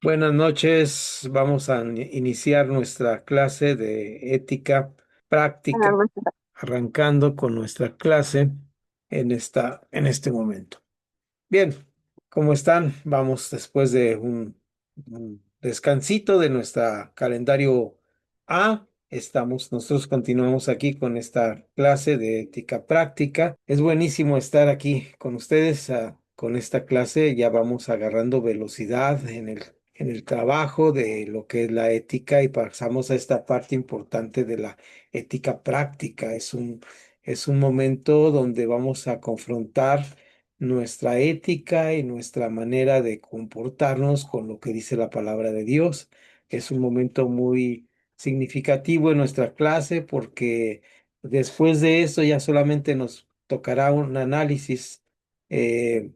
Buenas noches. Vamos a iniciar nuestra clase de ética práctica, Ah, arrancando con nuestra clase en este momento. Bien, ¿cómo están? Vamos después de un descansito de nuestra calendario A. Nosotros continuamos aquí con esta clase de ética práctica. Es buenísimo estar aquí con ustedes, con esta clase. Ya vamos agarrando velocidad en el trabajo de lo que es la ética y pasamos a esta parte importante de la ética práctica. Es un momento donde vamos a confrontar nuestra ética y nuestra manera de comportarnos con lo que dice la palabra de Dios. Es un momento muy significativo en nuestra clase porque después de eso ya solamente nos tocará un análisis eh,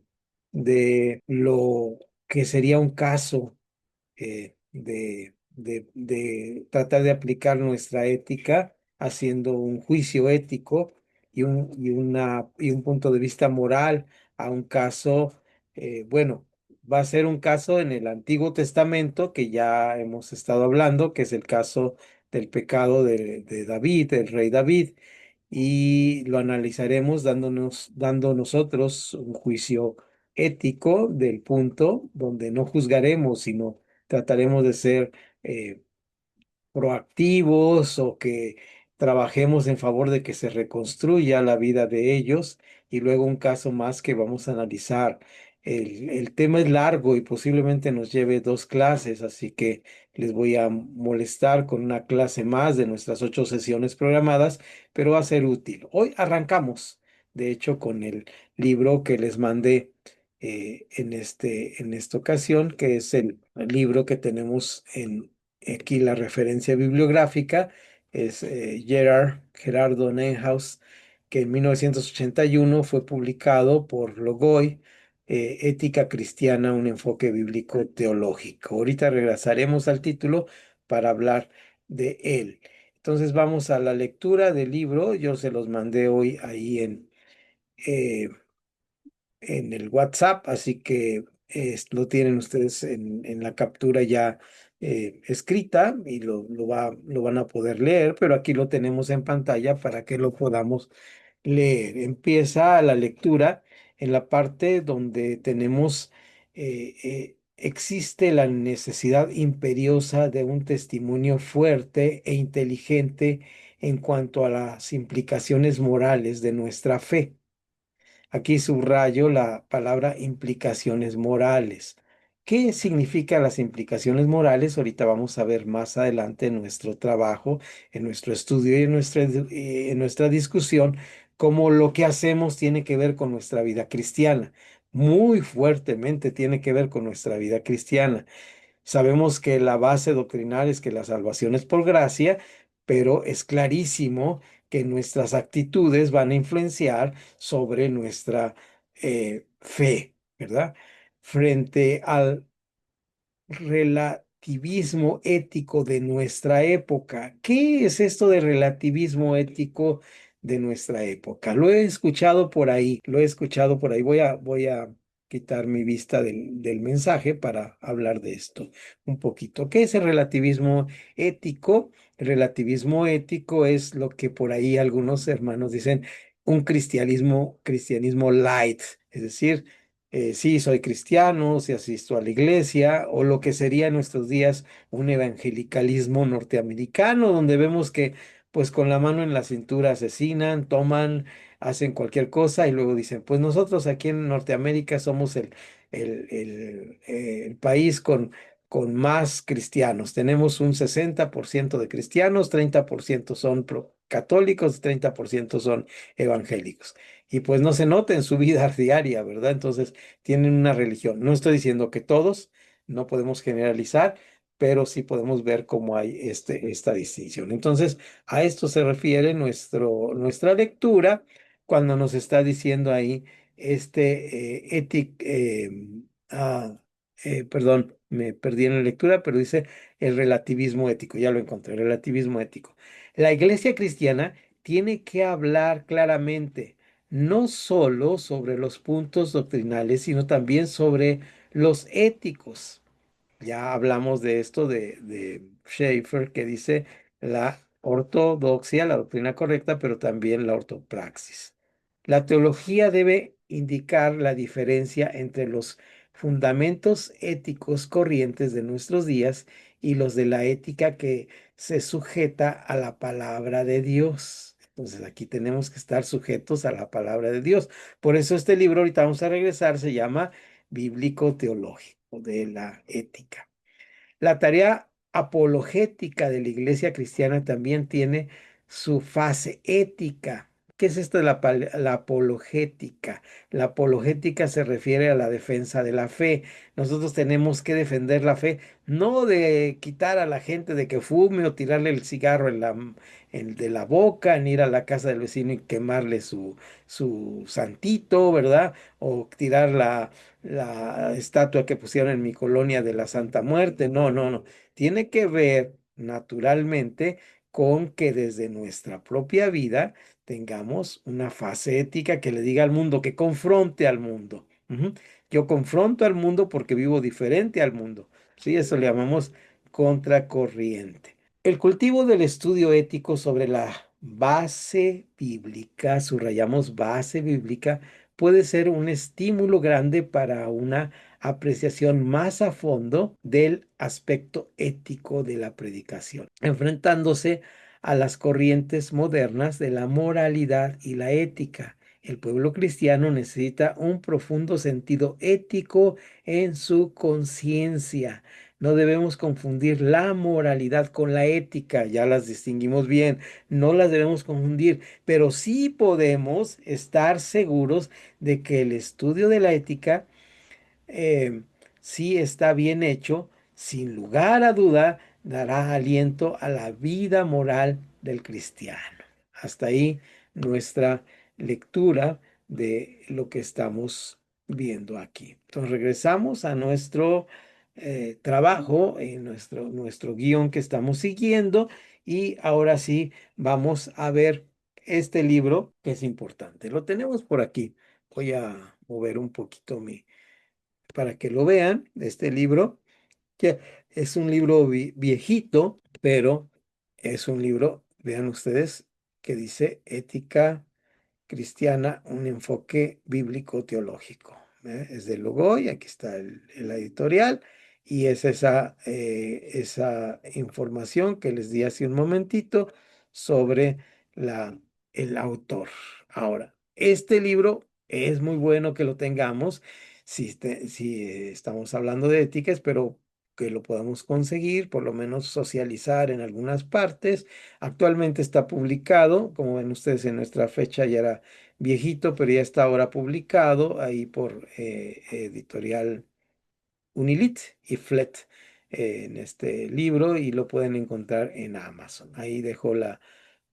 de lo que sería un caso de tratar de aplicar nuestra ética haciendo un juicio ético y un punto de vista moral a un caso, bueno, va a ser un caso en el Antiguo Testamento que ya hemos estado hablando, que es el caso del pecado de David, el rey David, y lo analizaremos dando nosotros un juicio ético del punto donde no juzgaremos, sino trataremos de ser eh, proactivos o que trabajemos en favor de que se reconstruya la vida de ellos. Y luego un caso más que vamos a analizar. El tema es largo y posiblemente nos lleve dos clases, así que les voy a molestar con una clase más de nuestras 8 sesiones programadas, pero va a ser útil. Hoy arrancamos, de hecho, con el libro que les mandé en esta ocasión, que es el libro que tenemos aquí la referencia bibliográfica es Gerardo Neuhaus, que en 1981 fue publicado por Logoy, Ética Cristiana, un enfoque bíblico teológico. Ahorita regresaremos al título para hablar de él. Entonces vamos a la lectura del libro. Yo se los mandé hoy ahí eh, en el WhatsApp, así que lo tienen ustedes en la captura ya escrita y lo van a poder leer, pero aquí lo tenemos en pantalla para que lo podamos leer. Empieza la lectura en la parte donde tenemos, existe la necesidad imperiosa de un testimonio fuerte e inteligente en cuanto a las implicaciones morales de nuestra fe. Aquí subrayo la palabra implicaciones morales. ¿Qué significan las implicaciones morales? Ahorita vamos a ver más adelante en nuestro trabajo, en nuestro estudio y en nuestra discusión, cómo lo que hacemos tiene que ver con nuestra vida cristiana. Muy fuertemente tiene que ver con nuestra vida cristiana. Sabemos que la base doctrinal es que la salvación es por gracia, pero es clarísimo que nuestras actitudes van a influenciar sobre nuestra fe, ¿verdad? Frente al relativismo ético de nuestra época. ¿Qué es esto de relativismo ético de nuestra época? Lo he escuchado por ahí, lo he escuchado por ahí. Voy a quitar mi vista del mensaje para hablar de esto un poquito. ¿Qué es el relativismo ético? El relativismo ético es lo que por ahí algunos hermanos dicen un cristianismo light, es decir, sí, soy cristiano, si asisto a la iglesia, o lo que sería en nuestros días un evangelicalismo norteamericano, donde vemos que pues con la mano en la cintura asesinan, toman, hacen cualquier cosa y luego dicen, pues nosotros aquí en Norteamérica somos el país con más cristianos. Tenemos un 60% de cristianos, 30% son católicos, 30% son evangélicos. Y pues no se nota en su vida diaria, ¿verdad? Entonces, tienen una religión. No estoy diciendo que todos, no podemos generalizar, pero sí podemos ver cómo hay esta distinción. Entonces, a esto se refiere nuestra lectura cuando nos está diciendo ahí ah, perdón, me perdí en la lectura, pero dice el relativismo ético, ya lo encontré, el relativismo ético. La iglesia cristiana tiene que hablar claramente no solo sobre los puntos doctrinales, sino también sobre los éticos. Ya hablamos de esto de Schaeffer, que dice la ortodoxia, la doctrina correcta, pero también la ortopraxis. La teología debe indicar la diferencia entre los fundamentos éticos corrientes de nuestros días y los de la ética que se sujeta a la palabra de Dios. Entonces aquí tenemos que estar sujetos a la palabra de Dios. Por eso este libro, ahorita vamos a regresar, se llama Bíblico Teológico de la Ética. La tarea apologética de la Iglesia cristiana también tiene su fase ética. ¿Qué es esto de la apologética? La apologética se refiere a la defensa de la fe. Nosotros tenemos que defender la fe, no de quitar a la gente de que fume o tirarle el cigarro de la boca, ni ir a la casa del vecino y quemarle su santito, ¿verdad? O tirar la estatua que pusieron en mi colonia de la Santa Muerte. No, no, no. Tiene que ver naturalmente con que desde nuestra propia vida tengamos una fase ética que le diga al mundo, que confronte al mundo. Ujú. Yo confronto al mundo porque vivo diferente al mundo. Sí, eso le llamamos contracorriente. El cultivo del estudio ético sobre la base bíblica, subrayamos base bíblica, puede ser un estímulo grande para una apreciación más a fondo del aspecto ético de la predicación, enfrentándose a las corrientes modernas de la moralidad y la ética. El pueblo cristiano necesita un profundo sentido ético en su conciencia. No debemos confundir la moralidad con la ética, ya las distinguimos bien, no las debemos confundir, pero sí podemos estar seguros de que el estudio de la ética, eh, si está bien hecho, sin lugar a duda, dará aliento a la vida moral del cristiano. Hasta ahí nuestra lectura de lo que estamos viendo aquí. Entonces regresamos a nuestro trabajo, en nuestro guión que estamos siguiendo, y ahora sí vamos a ver este libro que es importante. Lo tenemos por aquí. Voy a mover un poquito para que lo vean, este libro, que es un libro viejito, pero es un libro, vean ustedes, que dice Ética Cristiana, un enfoque bíblico teológico. Es de Logoy, aquí está el editorial, y es esa información que les di hace un momentito sobre el autor. Ahora, este libro es muy bueno que lo tengamos si estamos hablando de ética, espero que lo podamos conseguir, por lo menos socializar en algunas partes. Actualmente está publicado, como ven ustedes en nuestra fecha ya era viejito, pero ya está ahora publicado ahí por editorial Unilit y Flet en este libro, y lo pueden encontrar en Amazon. Ahí dejo la,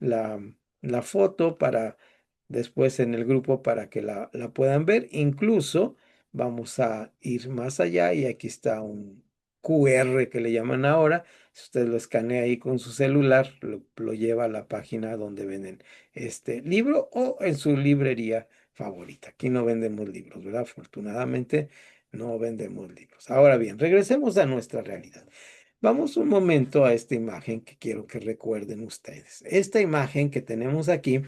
la foto para después en el grupo para que la puedan ver. Incluso vamos a ir más allá y aquí está un QR que le llaman ahora. Si usted lo escanea ahí con su celular, lo lleva a la página donde venden este libro o en su librería favorita. Aquí no vendemos libros, ¿verdad? Afortunadamente no vendemos libros. Ahora bien, regresemos a nuestra realidad. Vamos un momento a esta imagen que quiero que recuerden ustedes. Esta imagen que tenemos aquí,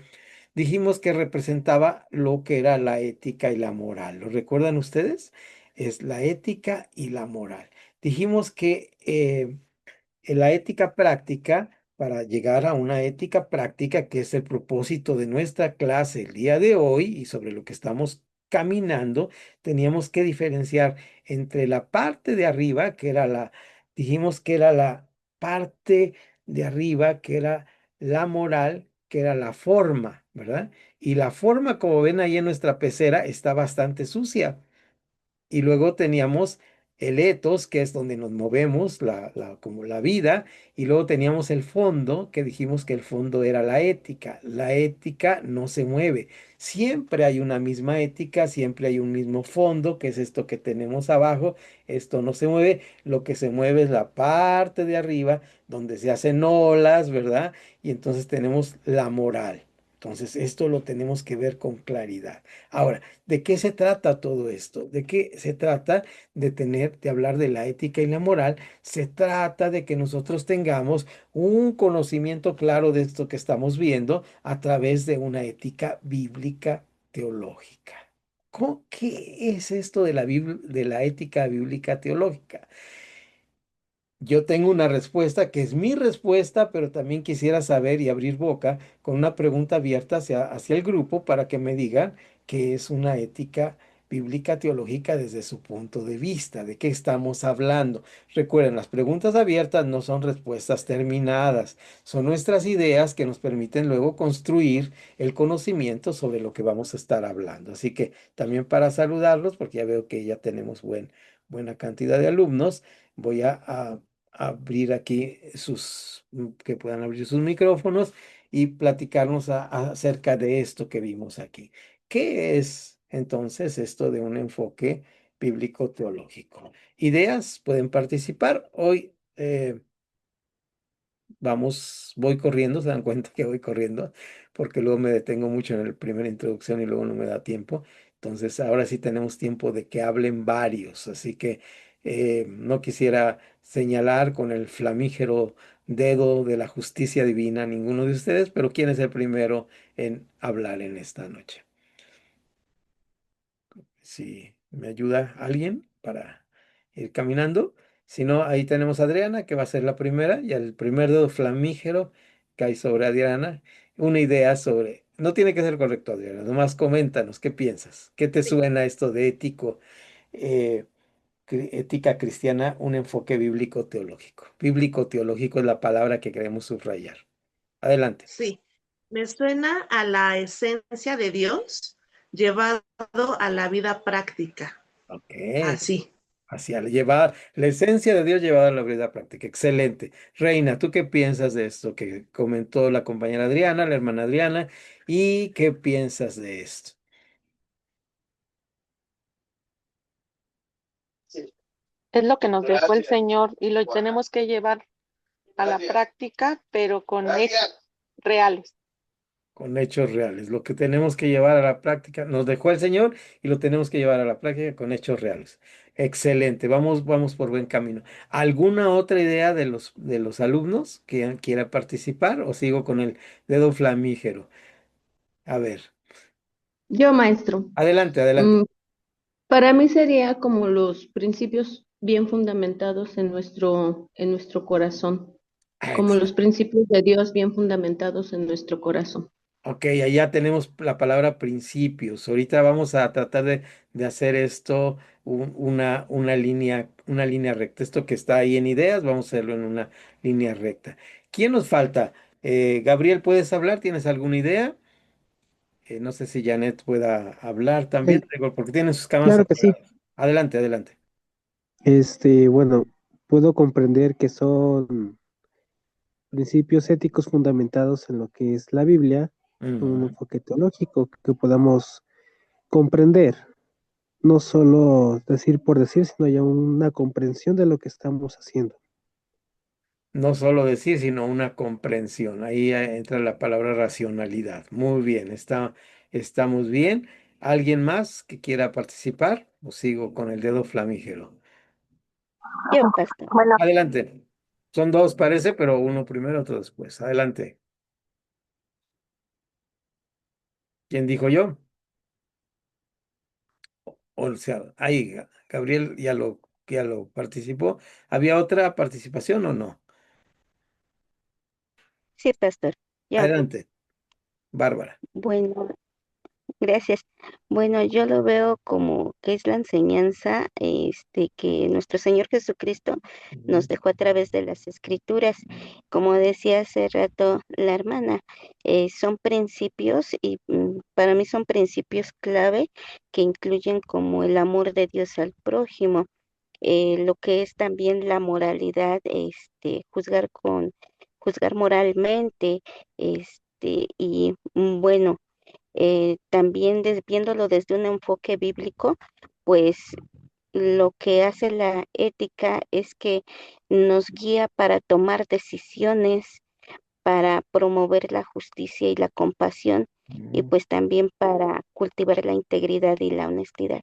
dijimos que representaba lo que era la ética y la moral. ¿Lo recuerdan ustedes? Es la ética y la moral. Dijimos que en la ética práctica, para llegar a una ética práctica, que es el propósito de nuestra clase el día de hoy y sobre lo que estamos caminando, teníamos que diferenciar entre la parte de arriba, dijimos que era la parte de arriba, que era la moral, que era la forma, ¿verdad? Y la forma, como ven ahí en nuestra pecera, está bastante sucia. Y luego teníamos el etos, que es donde nos movemos, como la vida, y luego teníamos el fondo, que dijimos que el fondo era la ética. La ética no se mueve. Siempre hay una misma ética, siempre hay un mismo fondo, que es esto que tenemos abajo. Esto no se mueve. Lo que se mueve es la parte de arriba, donde se hacen olas, ¿verdad? Y entonces tenemos la moral. Entonces, esto lo tenemos que ver con claridad. Ahora, ¿de qué se trata todo esto? ¿De qué se trata de hablar de la ética y la moral? Se trata de que nosotros tengamos un conocimiento claro de esto que estamos viendo a través de una ética bíblica teológica. ¿Qué es esto de de la ética bíblica teológica? Yo tengo una respuesta que es mi respuesta, pero también quisiera saber y abrir boca con una pregunta abierta hacia el grupo para que me digan qué es una ética bíblica teológica desde su punto de vista, de qué estamos hablando. Recuerden, las preguntas abiertas no son respuestas terminadas, son nuestras ideas que nos permiten luego construir el conocimiento sobre lo que vamos a estar hablando. Así que también para saludarlos, porque ya veo que ya tenemos buena cantidad de alumnos, voy a abrir aquí que puedan abrir sus micrófonos y platicarnos acerca de esto que vimos aquí. ¿Qué es entonces esto de un enfoque bíblico teológico? Ideas pueden participar. Hoy voy corriendo, se dan cuenta que voy corriendo, porque luego me detengo mucho en la primera introducción y luego no me da tiempo. Entonces, ahora sí tenemos tiempo de que hablen varios, así que no quisiera señalar con el flamígero dedo de la justicia divina a ninguno de ustedes, pero ¿quién es el primero en hablar en esta noche? Si me ayuda alguien para ir caminando. Si no, ahí tenemos a Adriana, que va a ser la primera, y el primer dedo flamígero cae sobre Adriana. Una idea sobre, no tiene que ser correcto, Adriana, nomás coméntanos, ¿qué piensas? ¿Qué te Sí, suena esto de eh, ética cristiana, un enfoque bíblico teológico? Bíblico teológico es la palabra que queremos subrayar. Adelante. sí. Me suena a la esencia de Dios llevado a la vida práctica. Ok. Así. Hacia llevar la esencia de Dios llevada a la vida práctica. Excelente. Reina, ¿tú qué piensas de esto que comentó la compañera Adriana, la hermana Adriana? ¿Y qué piensas de esto? Es lo que nos dejó el Señor y lo tenemos que llevar a la práctica, pero con hechos reales. Con hechos reales. Lo que tenemos que llevar a la práctica nos dejó el Señor y lo tenemos que llevar a la práctica con hechos reales. Excelente. Vamos por buen camino. ¿Alguna otra idea de de los alumnos que quiera participar o sigo con el dedo flamígero? A ver, Yo, maestro, adelante, adelante. mm, para mí sería como los principios bien fundamentados en nuestro corazón, Ah, como los principios de Dios bien fundamentados en nuestro corazón. ok, allá tenemos la palabra principios. Ahorita vamos a tratar de hacer esto una línea recta. Esto que está ahí en ideas, vamos a hacerlo en una línea recta. ¿Quién nos falta? Gabriel, ¿puedes hablar? ¿Tienes alguna idea? No sé si Janet pueda hablar también, Eh, digo, porque tiene sus camas claro que sí. apagadas. Adelante, adelante. Bueno, puedo comprender que son principios éticos fundamentados en lo que es la Biblia, con un Ujú. enfoque teológico que podamos comprender, no solo decir por decir, sino ya una comprensión de lo que estamos haciendo. No solo decir, sino una comprensión. Ahí entra la palabra racionalidad. Muy bien, estamos bien. ¿Alguien más que quiera participar? O sigo con el dedo flamígero. Yo, pastor. Adelante. Son dos, parece, pero uno primero, otro después. Adelante. ¿Quién dijo yo? O sea, ahí, Gabriel ya lo participó. ¿Había otra participación o no? Sí, pastor. Yo, Adelante, Bárbara. bueno, gracias. Bueno, yo lo veo como que es la enseñanza, que nuestro Señor Jesucristo nos Ujú. dejó a través de las Escrituras. Como decía hace rato la hermana, son principios y para mí son principios clave que incluyen como el amor de Dios al prójimo, lo que es también la moralidad, juzgar moralmente, y bueno, también viéndolo desde un enfoque bíblico, pues lo que hace la ética es que nos guía para tomar decisiones, para promover la justicia y la compasión y Mm, pues también para cultivar la integridad y la honestidad.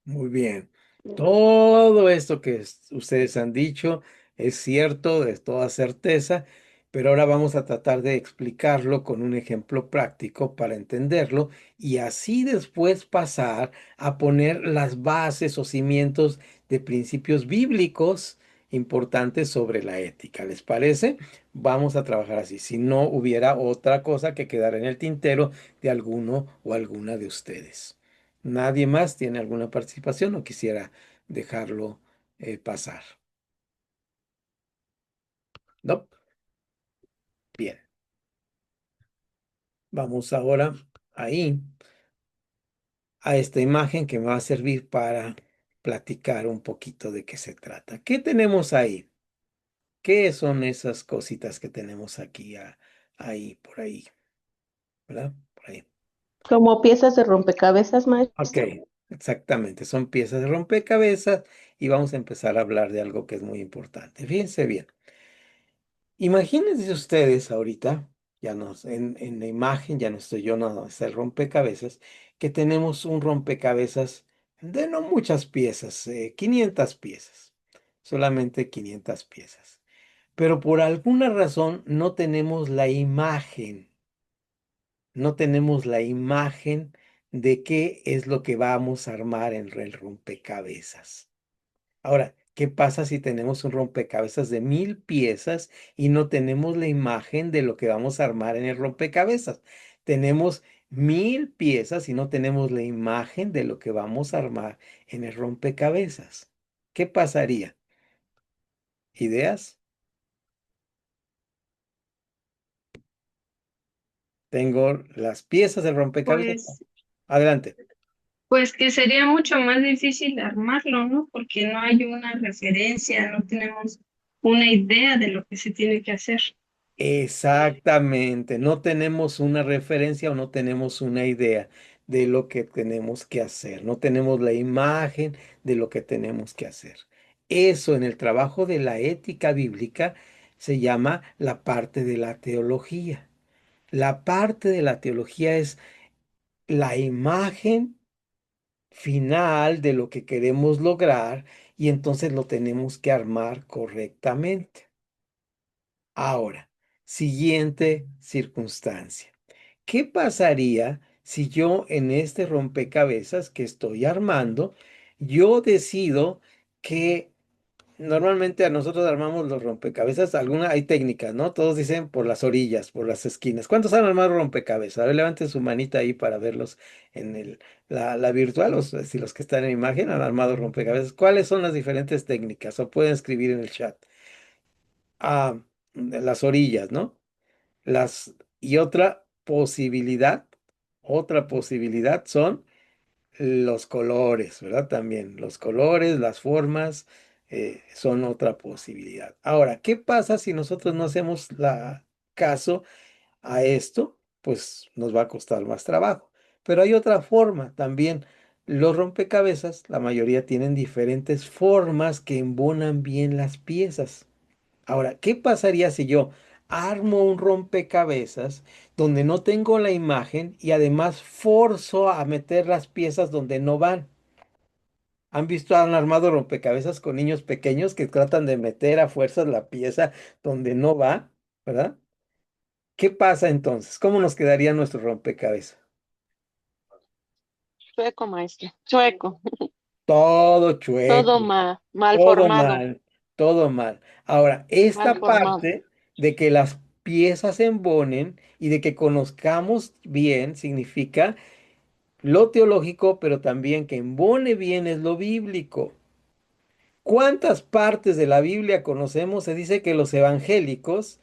Muy bien. Todo esto que ustedes han dicho es cierto, de toda certeza, pero ahora vamos a tratar de explicarlo con un ejemplo práctico para entenderlo y así después pasar a poner las bases o cimientos de principios bíblicos importantes sobre la ética. ¿Les parece? Vamos a trabajar así. Si no hubiera otra cosa que quedara en el tintero de alguno o alguna de ustedes. ¿Nadie más tiene alguna participación o quisiera dejarlo pasar? No. Bien. Vamos ahora ahí a esta imagen que me va a servir para platicar un poquito de qué se trata. ¿Qué tenemos ahí? ¿Qué son esas cositas que tenemos aquí, ahí, por ahí? ¿Verdad? Por ahí. Como piezas de rompecabezas, Ok, maestro. exactamente. Son piezas de rompecabezas y vamos a empezar a hablar de algo que es muy importante. Fíjense bien. Imagínense ustedes ahorita, ya no, en la imagen, ya no estoy yo, no, es el rompecabezas, que tenemos un rompecabezas de no muchas piezas, 500 piezas, solamente 500 piezas. Pero por alguna razón no tenemos la imagen, no tenemos la imagen de qué es lo que vamos a armar en el rompecabezas. Ahora, ¿qué pasa si tenemos un rompecabezas de 1000 piezas y no tenemos la imagen de lo que vamos a armar en el rompecabezas? Tenemos 1000 piezas y no tenemos la imagen de lo que vamos a armar en el rompecabezas. ¿Qué pasaría? ¿Ideas? Tengo las piezas del rompecabezas. Pues, Adelante. pues que sería mucho más difícil armarlo, ¿no? Porque no hay una referencia, no tenemos una idea de lo que se tiene que hacer. Exactamente, no tenemos una referencia o no tenemos una idea de lo que tenemos que hacer, no tenemos la imagen de lo que tenemos que hacer. Eso en el trabajo de la ética bíblica se llama la parte de la teología. La parte de la teología es la imagen final de lo que queremos lograr y entonces lo tenemos que armar correctamente. Ahora, siguiente circunstancia. ¿Qué pasaría si yo en este rompecabezas que estoy armando, yo decido que normalmente a nosotros armamos los rompecabezas, hay técnicas, ¿no? Todos dicen por las orillas, por las esquinas. ¿Cuántos han armado rompecabezas? A ver, levanten su manita ahí para verlos en la virtual, si los que están en imagen han armado rompecabezas. ¿Cuáles son las diferentes técnicas? O pueden escribir en el chat. Ah, las orillas, ¿no? Y otra posibilidad son los colores, ¿verdad? También los colores, las formas, son otra posibilidad. Ahora, ¿qué pasa si nosotros no hacemos caso a esto? Pues nos va a costar más trabajo. Pero hay otra forma también. Los rompecabezas, la mayoría tienen diferentes formas que embonan bien las piezas. Ahora, ¿qué pasaría si yo armo un rompecabezas donde no tengo la imagen y además forzo a meter las piezas donde no van? Han armado rompecabezas con niños pequeños que tratan de meter a fuerzas la pieza donde no va, ¿verdad? ¿Qué pasa entonces? ¿Cómo nos quedaría nuestro rompecabezas? Chueco, maestro. Chueco. Todo Todo chueco. mal Todo formado. mal, todo mal. Ahora, Mal esta formado. parte de que las piezas se embonen y de que conozcamos bien significa lo teológico, pero también que embone bien es lo bíblico. ¿Cuántas partes de la Biblia conocemos? Se dice que los evangélicos,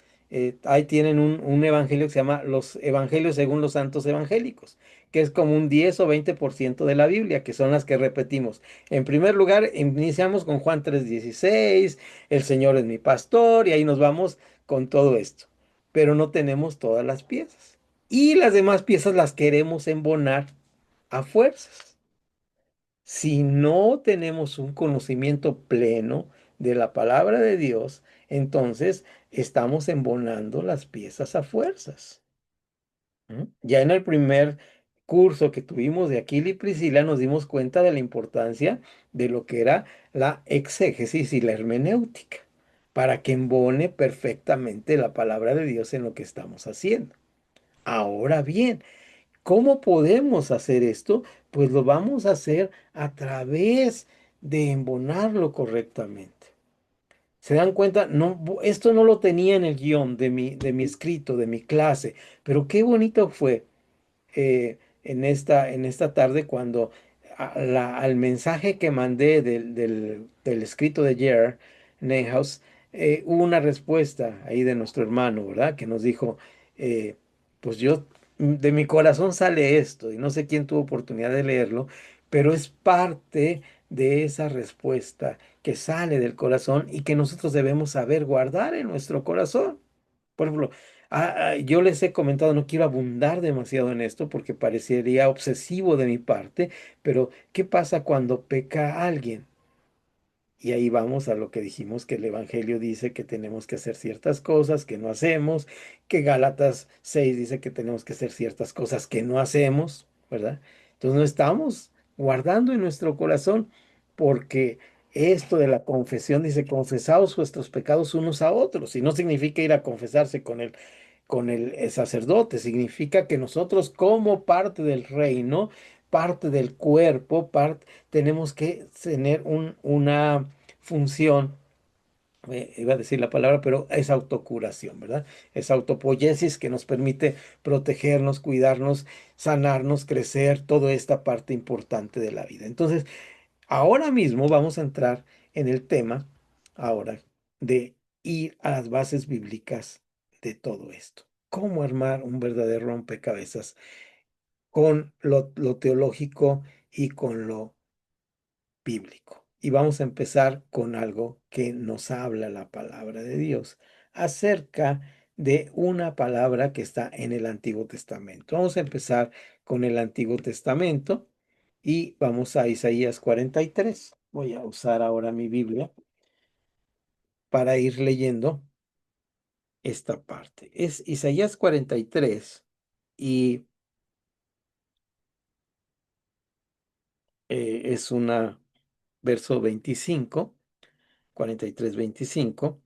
ahí tienen un evangelio que se llama los Evangelios según los Santos Evangélicos, que es como un 10 o 20% de la Biblia, que son las que repetimos. En primer lugar, iniciamos con Juan 3:16, el Señor es mi pastor, y ahí nos vamos con todo esto. Pero no tenemos todas las piezas. Y las demás piezas las queremos embonar a fuerzas. Si no tenemos un conocimiento pleno de la palabra de Dios, entonces estamos embonando las piezas a fuerzas. Ya en el primer curso que tuvimos de Aquila y Priscila nos dimos cuenta de la importancia de lo que era la exégesis y la hermenéutica, para que embone perfectamente la palabra de Dios en lo que estamos haciendo. Ahora bien, ¿cómo podemos hacer esto? Pues lo vamos a hacer a través de embonarlo correctamente. ¿Se dan cuenta? No, esto no lo tenía en el guión de mi escrito, de mi clase, pero qué bonito fue en esta tarde cuando al mensaje que mandé del escrito de Jer Neuhaus, hubo una respuesta ahí de nuestro hermano, ¿verdad? Que nos dijo, eh, pues yo, de mi corazón sale esto, y no sé quién tuvo oportunidad de leerlo, pero es parte de esa respuesta que sale del corazón y que nosotros debemos saber guardar en nuestro corazón. Por ejemplo, yo les he comentado, no quiero abundar demasiado en esto porque parecería obsesivo de mi parte, pero ¿qué pasa cuando peca alguien? Y ahí vamos a lo que dijimos, que el Evangelio dice que tenemos que hacer ciertas cosas que no hacemos, que Gálatas 6 dice que tenemos que hacer ciertas cosas que no hacemos, ¿verdad? Entonces no estamos guardando en nuestro corazón porque esto de la confesión dice, confesaos vuestros pecados unos a otros, y no significa ir a confesarse con el sacerdote, significa que nosotros como parte del reino, parte del cuerpo, tenemos que tener una función, iba a decir la palabra, pero es autocuración, ¿verdad? Es autopoiesis que nos permite protegernos, cuidarnos, sanarnos, crecer, toda esta parte importante de la vida. Entonces, ahora mismo vamos a entrar en el tema, ahora, de ir a las bases bíblicas de todo esto. Cómo armar un verdadero rompecabezas con lo teológico y con lo bíblico. Y vamos a empezar con algo que nos habla la palabra de Dios acerca de una palabra que está en el Antiguo Testamento. Vamos a empezar con el Antiguo Testamento y vamos a Isaías 43. Voy a usar ahora mi Biblia para ir leyendo esta parte. Es Isaías 43 y es una verso 25, 43, 25.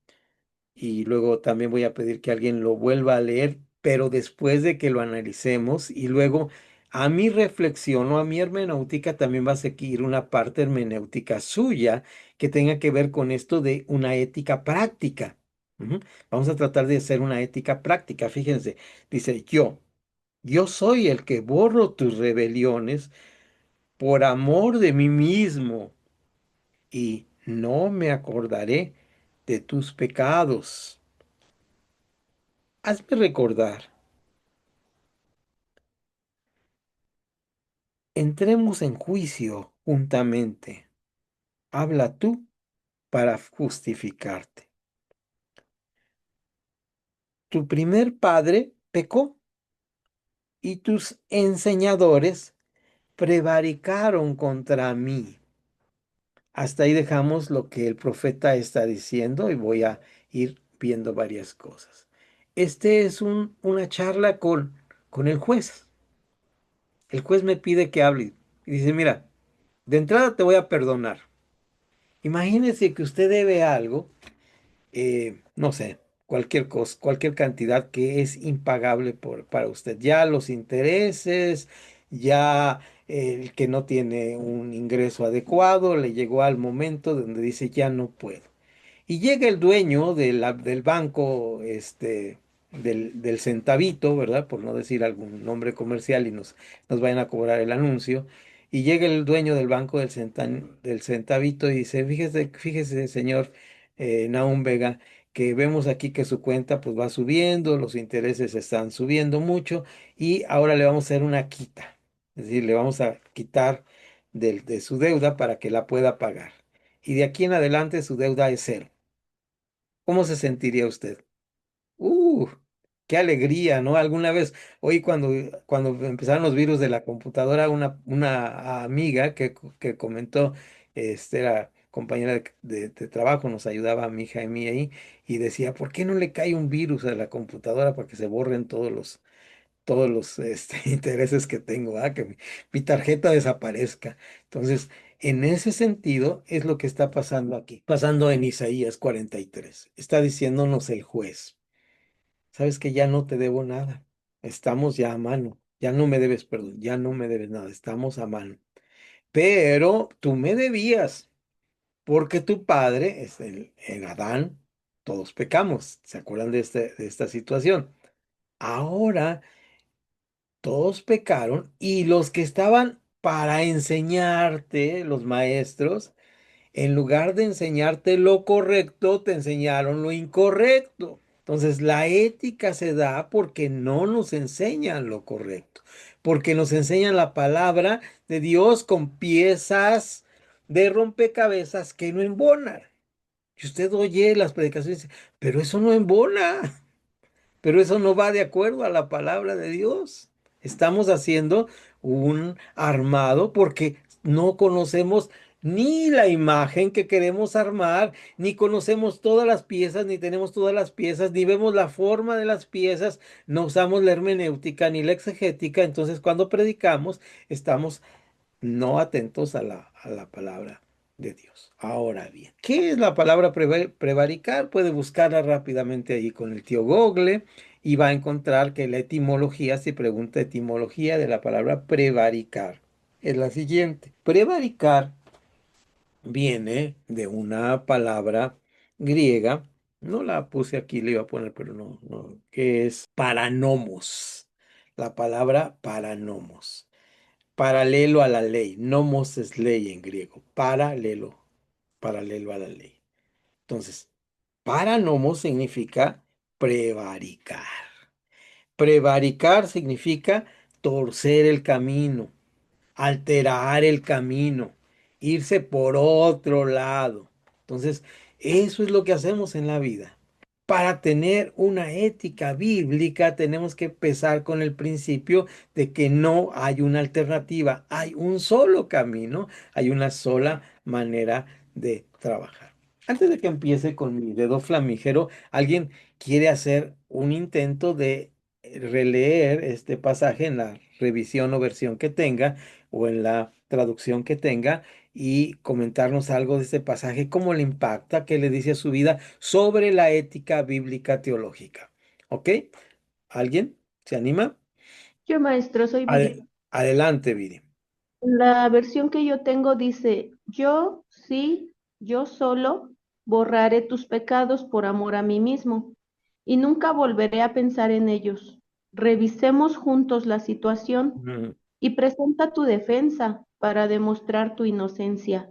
Y luego también voy a pedir que alguien lo vuelva a leer, pero después de que lo analicemos y luego a mi reflexión o a mi hermenéutica también va a seguir una parte hermenéutica suya que tenga que ver con esto de una ética práctica. Ujú. Vamos a tratar de hacer una ética práctica. Fíjense, dice, yo soy el que borro tus rebeliones por amor de mí mismo y no me acordaré de tus pecados. Hazme recordar, entremos en juicio juntamente. Habla tú para justificarte. Tu primer padre pecó y tus enseñadores prevaricaron contra mí. Hasta ahí dejamos lo que el profeta está diciendo y voy a ir viendo varias cosas. Este es una charla con el juez. El juez me pide que hable y dice, mira, de entrada te voy a perdonar. Imagínese que usted debe algo, no sé, cualquier cosa, cualquier cantidad que es impagable para usted. Ya los intereses, ya el que no tiene un ingreso adecuado, le llegó al momento donde dice ya no puedo. Y llega el dueño del banco, del centavito, ¿verdad? Por no decir algún nombre comercial y nos vayan a cobrar el anuncio. Y llega el dueño del banco del centavito y dice, fíjese, señor Nahum Vega, que vemos aquí que su cuenta pues va subiendo, los intereses están subiendo mucho y ahora le vamos a hacer una quita. Es decir, le vamos a quitar de su deuda para que la pueda pagar. Y de aquí en adelante su deuda es cero. ¿Cómo se sentiría usted? Uh, qué alegría, ¿no? Alguna vez, hoy cuando empezaron los virus de la computadora, una amiga que comentó, era compañera de trabajo, nos ayudaba a mi hija y mí ahí, y decía, ¿por qué no le cae un virus a la computadora para que se borren todos los intereses que tengo, que mi tarjeta desaparezca? Entonces, en ese sentido es lo que está pasando aquí, pasando en Isaías 43. Está diciéndonos el juez, sabes que ya no te debo nada, estamos ya a mano, ya no me debes perdón, ya no me debes nada, estamos a mano, pero tú me debías, porque tu padre, en Adán, todos pecamos, ¿se acuerdan de esta situación? Ahora todos pecaron y los que estaban para enseñarte, los maestros, en lugar de enseñarte lo correcto, te enseñaron lo incorrecto. Entonces, la ética se da porque no nos enseñan lo correcto, porque nos enseñan la palabra de Dios con piezas de rompecabezas que no embonan. Y usted oye las predicaciones y dice, pero eso no embona. Pero eso no va de acuerdo a la palabra de Dios. Estamos haciendo un armado porque no conocemos ni la imagen que queremos armar, ni conocemos todas las piezas, ni tenemos todas las piezas, ni vemos la forma de las piezas, no usamos la hermenéutica ni la exegética. Entonces, cuando predicamos, estamos no atentos a la palabra de Dios. Ahora bien, ¿qué es la palabra prevaricar? Puede buscarla rápidamente ahí con el tío Google y va a encontrar que la etimología, si pregunta etimología de la palabra prevaricar, es la siguiente. Prevaricar viene de una palabra griega, no la puse aquí, le iba a poner, pero no, que es paranomos. La palabra paranomos, paralelo a la ley. Nomos es ley en griego. Paralelo a la ley. Entonces, paranomos significa prevaricar. Prevaricar significa torcer el camino, alterar el camino, irse por otro lado. Entonces, eso es lo que hacemos en la vida. Para tener una ética bíblica tenemos que empezar con el principio de que no hay una alternativa, hay un solo camino, hay una sola manera de trabajar. Antes de que empiece con mi dedo flamígero, ¿alguien quiere hacer un intento de releer este pasaje en la revisión o versión que tenga o en la traducción que tenga y comentarnos algo de este pasaje, cómo le impacta, qué le dice a su vida sobre la ética bíblica teológica? ¿Ok? ¿Alguien se anima? Yo, maestro, soy Viri. Adelante, Viri. La versión que yo tengo dice, yo sí, yo solo borraré tus pecados por amor a mí mismo y nunca volveré a pensar en ellos. Revisemos juntos la situación Mm. y presenta tu defensa para demostrar tu inocencia.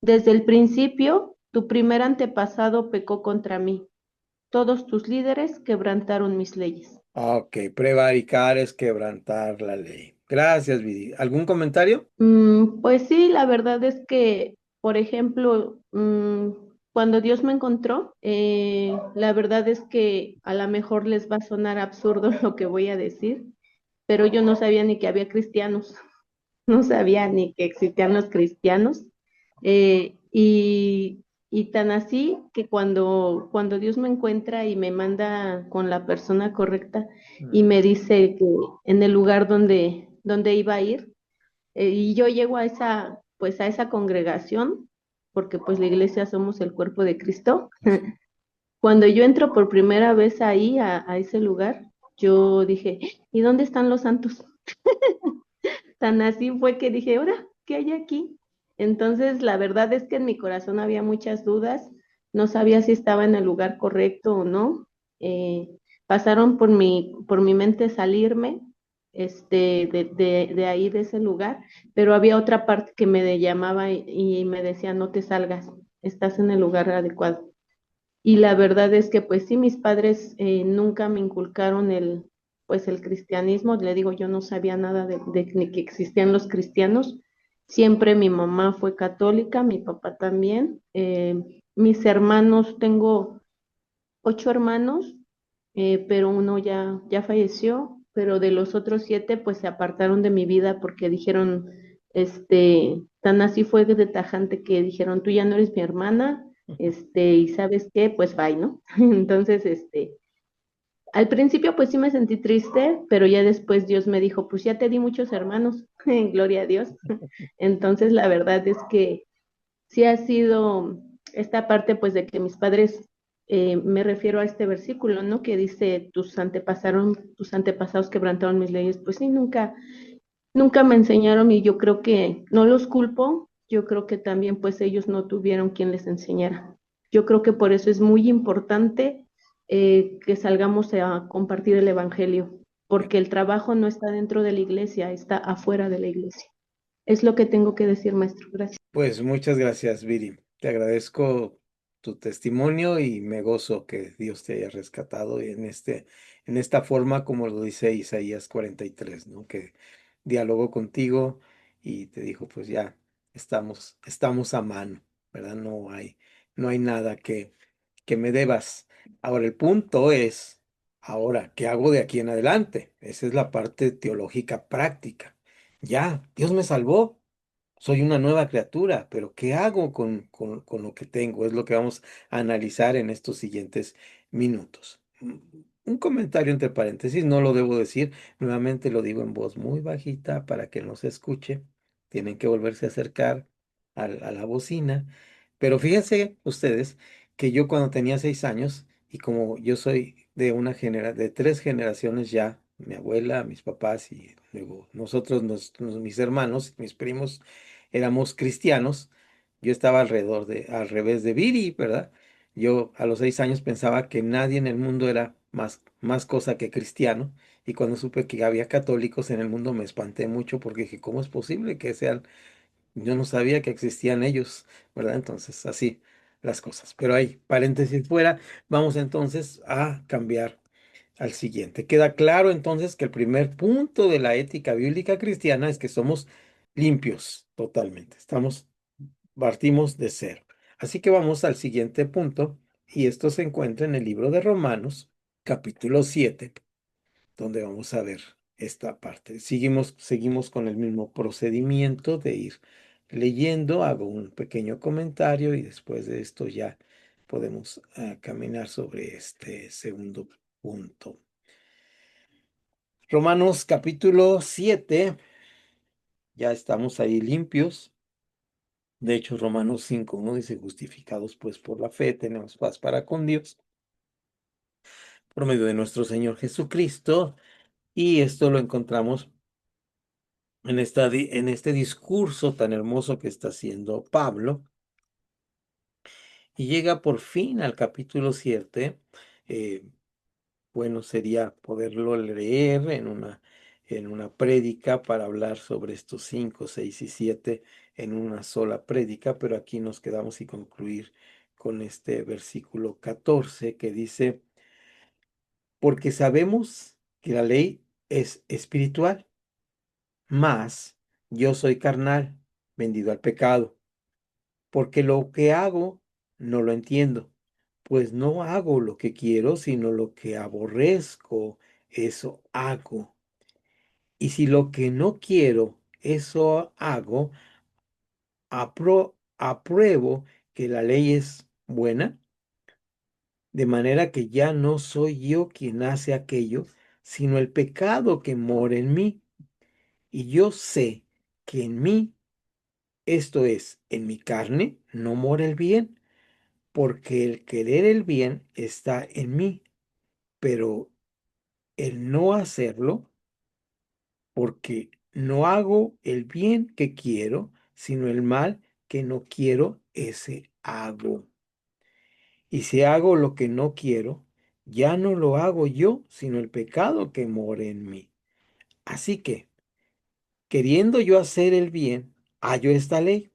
Desde el principio, tu primer antepasado pecó contra mí. Todos tus líderes quebrantaron mis leyes. Ok, prevaricar es quebrantar la ley. Gracias, Viri. ¿Algún comentario? Pues sí, la verdad es que, por ejemplo, cuando Dios me encontró, la verdad es que a lo mejor les va a sonar absurdo lo que voy a decir, pero yo no sabía ni que había cristianos, no sabía ni que existían los cristianos. Y tan así que cuando Dios me encuentra y me manda con la persona correcta y me dice que en el lugar donde iba a ir, y yo llego a pues a esa congregación, porque pues la iglesia somos el cuerpo de Cristo. Cuando yo entro por primera vez ahí, a ese lugar, yo dije, ¿y dónde están los santos? Tan así fue que dije, ahora, ¿qué hay aquí? Entonces, la verdad es que en mi corazón había muchas dudas, no sabía si estaba en el lugar correcto o no. Eh, Pasaron por mi mente salirme de ahí, de ese lugar, pero había otra parte que llamaba y me decía, no te salgas, estás en el lugar adecuado. Y la verdad es que pues sí, mis padres nunca me inculcaron pues el cristianismo. Le digo, yo no sabía nada de ni que existían los cristianos. Siempre mi mamá fue católica, mi papá también. Mis hermanos, tengo 8 hermanos, pero uno ya falleció, pero de los otros 7 pues se apartaron de mi vida porque dijeron, tan así fue de tajante que dijeron, tú ya no eres mi hermana, y ¿sabes qué? Pues bye, ¿no? Entonces, al principio pues sí me sentí triste, pero ya después Dios me dijo, pues ya te di muchos hermanos, gloria a Dios. Entonces la verdad es que sí ha sido esta parte pues de que mis padres, me refiero a este versículo, ¿no? Que dice, tus antepasados quebrantaron mis leyes, pues sí, nunca me enseñaron y yo creo que no los culpo, yo creo que también pues ellos no tuvieron quien les enseñara. Yo creo que por eso es muy importante que salgamos a compartir el Evangelio, porque el trabajo no está dentro de la iglesia, está afuera de la iglesia. Es lo que tengo que decir, maestro. Gracias. Pues muchas gracias, Viri. Te agradezco tu testimonio y me gozo que Dios te haya rescatado en esta forma, como lo dice Isaías 43, ¿no? Que dialogó contigo y te dijo, pues ya estamos a mano, ¿verdad? No hay nada que me debas. Ahora, el punto es, ahora, ¿qué hago de aquí en adelante? Esa es la parte teológica práctica. Ya, Dios me salvó. Soy una nueva criatura, pero ¿qué hago con lo que tengo? Es lo que vamos a analizar en estos siguientes minutos. Un comentario entre paréntesis, no lo debo decir, nuevamente lo digo en voz muy bajita para que no se escuche. Tienen que volverse a acercar a la bocina. Pero fíjense ustedes que yo cuando tenía 6 años, y como yo soy de 3 generaciones ya, mi abuela, mis papás y luego nosotros, mis hermanos, mis primos, éramos cristianos. Yo estaba al revés de Viri, ¿verdad? Yo a los 6 años pensaba que nadie en el mundo era más cosa que cristiano. Y cuando supe que había católicos en el mundo me espanté mucho porque dije, ¿cómo es posible que sean? Yo no sabía que existían ellos, ¿verdad? Entonces, así las cosas. Pero ahí, paréntesis fuera, vamos entonces a cambiar al siguiente. Queda claro entonces que el primer punto de la ética bíblica cristiana es que somos limpios totalmente. Partimos de cero. Así que vamos al siguiente punto y esto se encuentra en el libro de Romanos, capítulo 7, donde vamos a ver esta parte. Seguimos con el mismo procedimiento de ir leyendo, hago un pequeño comentario y después de esto ya podemos caminar sobre este segundo punto. Romanos capítulo 7, ya estamos ahí limpios. De hecho, Romanos 5:1 dice, justificados pues por la fe, tenemos paz para con Dios por medio de nuestro Señor Jesucristo. Y esto lo encontramos en este discurso tan hermoso que está haciendo Pablo. Y llega por fin al capítulo 7. Bueno, sería poderlo leer en una prédica para hablar sobre estos 5, 6 y 7 en una sola prédica, pero aquí nos quedamos y concluir con este versículo 14 que dice, porque sabemos que la ley es espiritual, mas yo soy carnal, vendido al pecado, porque lo que hago no lo entiendo, pues no hago lo que quiero, sino lo que aborrezco, eso hago. Y si lo que no quiero, eso hago, apruebo que la ley es buena, de manera que ya no soy yo quien hace aquello, sino el pecado que mora en mí. Y yo sé que en mí, esto es, en mi carne, no mora el bien, porque el querer el bien está en mí, pero el no hacerlo, porque no hago el bien que quiero, sino el mal que no quiero, ese hago. Y si hago lo que no quiero, ya no lo hago yo, sino el pecado que mora en mí. Así que, queriendo yo hacer el bien, hallo esta ley,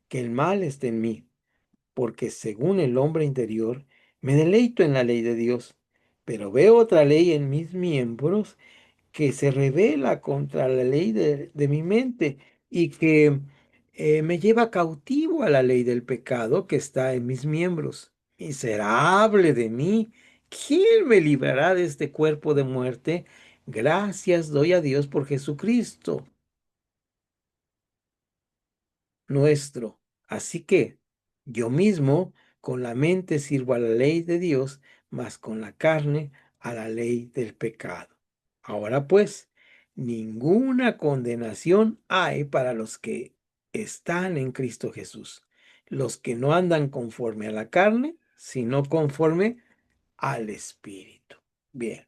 que el mal está en mí, porque según el hombre interior, me deleito en la ley de Dios, pero veo otra ley en mis miembros que se revela contra la ley de mi mente y que me lleva cautivo a la ley del pecado que está en mis miembros. Miserable de mí, ¿quién me librará de este cuerpo de muerte? Gracias doy a Dios por Jesucristo nuestro. Así que yo mismo con la mente sirvo a la ley de Dios, mas con la carne a la ley del pecado. Ahora pues, ninguna condenación hay para los que están en Cristo Jesús, los que no andan conforme a la carne, sino conforme al Espíritu. Bien.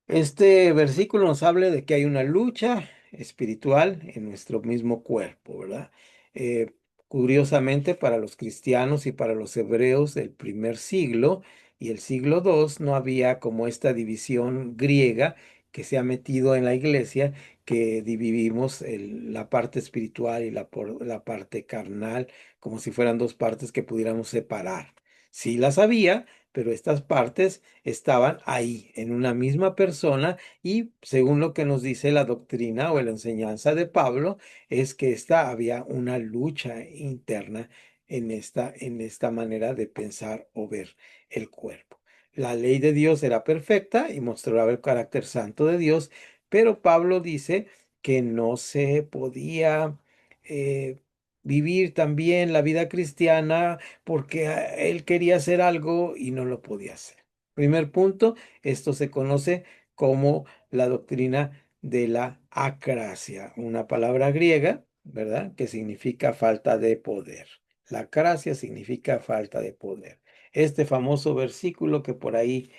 Este versículo nos habla de que hay una lucha espiritual en nuestro mismo cuerpo, ¿verdad? Eh, Curiosamente, para los cristianos y para los hebreos del primer siglo y el siglo II no había como esta división griega que se ha metido en la iglesia, que dividimos la parte espiritual y la parte carnal, como si fueran dos partes que pudiéramos separar. Sí las había, pero estas partes estaban ahí, en una misma persona, y según lo que nos dice la doctrina o la enseñanza de Pablo, es que había una lucha interna en esta manera de pensar o ver el cuerpo. La ley de Dios era perfecta y mostraba el carácter santo de Dios, pero Pablo dice que no se podía eh, vivir también la vida cristiana porque él quería hacer algo y no lo podía hacer. Primer punto, esto se conoce como la doctrina de la acracia, una palabra griega, ¿verdad? Que significa falta de poder. La acracia significa falta de poder. Este famoso versículo que por ahí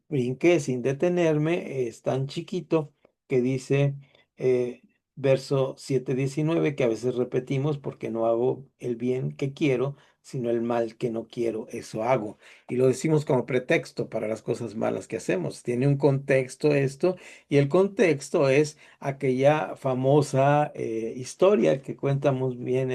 brinqué sin detenerme es tan chiquito que dice, eh, verso 7:19, que a veces repetimos porque no hago el bien que quiero, sino el mal que no quiero, eso hago. Y lo decimos como pretexto para las cosas malas que hacemos. Tiene un contexto esto, y el contexto es aquella famosa historia que cuenta muy bien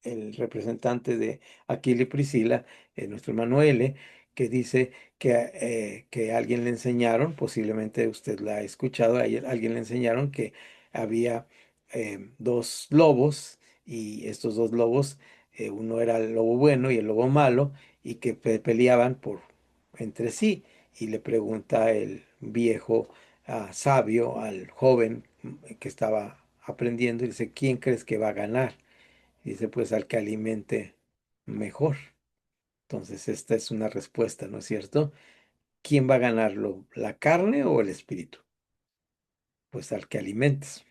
el representante de Aquila y Priscila, nuestro Emanuele, que dice que a alguien le enseñaron, posiblemente usted la ha escuchado, a alguien le enseñaron que había dos lobos, y estos dos lobos, uno era el lobo bueno y el lobo malo, y que peleaban entre sí. Y le pregunta el viejo sabio al joven que estaba aprendiendo, y dice, ¿quién crees que va a ganar? Y dice, pues al que alimente mejor. Entonces, esta es una respuesta, ¿no es cierto? ¿Quién va a ganarlo, la carne o el espíritu? Pues al que alimentes.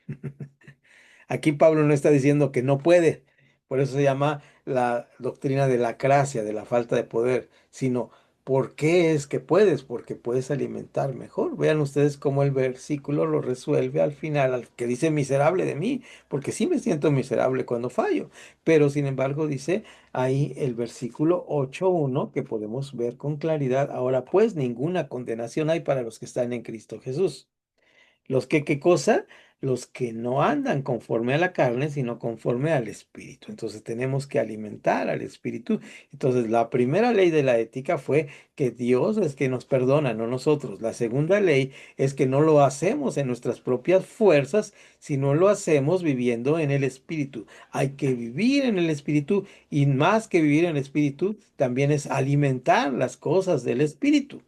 Aquí Pablo no está diciendo que no puede, por eso se llama la doctrina de la acracia, de la falta de poder, sino ¿por qué es que puedes? Porque puedes alimentar mejor. Vean ustedes cómo el versículo lo resuelve al final, al que dice miserable de mí, porque sí me siento miserable cuando fallo, pero sin embargo dice ahí el versículo 8:1 que podemos ver con claridad. Ahora pues ninguna condenación hay para los que están en Cristo Jesús. Los que, ¿qué cosa? Los que no andan conforme a la carne, sino conforme al Espíritu. Entonces tenemos que alimentar al Espíritu. Entonces la primera ley de la ética fue que Dios es que nos perdona, no nosotros. La segunda ley es que no lo hacemos en nuestras propias fuerzas, sino lo hacemos viviendo en el Espíritu. Hay que vivir en el Espíritu, y más que vivir en el Espíritu, también es alimentar las cosas del Espíritu.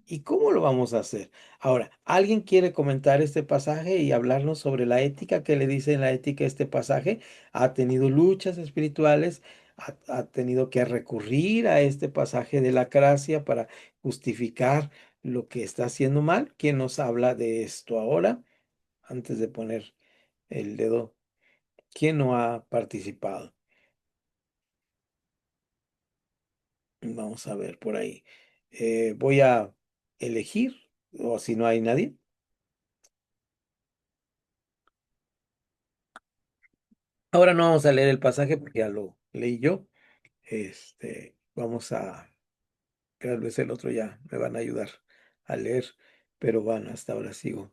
¿Y cómo lo vamos a hacer? Ahora, ¿alguien quiere comentar este pasaje y hablarnos sobre la ética? ¿Qué le dice en la ética este pasaje? ¿Ha tenido luchas espirituales? ¿Ha tenido que recurrir a este pasaje de la gracia para justificar lo que está haciendo mal? ¿Quién nos habla de esto ahora? Antes de poner el dedo, ¿quién no ha participado? Vamos a ver por ahí. Voy a elegir, o si no hay nadie. Ahora no vamos a leer el pasaje porque ya lo leí yo. Vamos a, tal vez el otro ya me van a ayudar a leer, pero bueno, hasta ahora sigo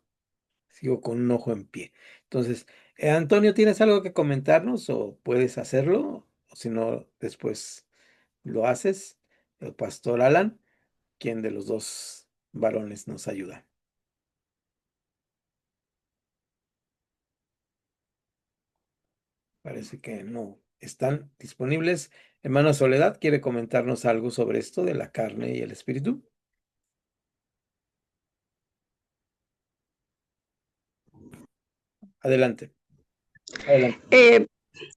con un ojo en pie. Entonces, Antonio, ¿tienes algo que comentarnos o puedes hacerlo? O si no, después lo haces. El pastor Alan, ¿quién de los dos varones nos ayuda? Parece que no están disponibles. Hermana Soledad, ¿quiere comentarnos algo sobre esto de la carne y el espíritu? Adelante. Adelante. Eh,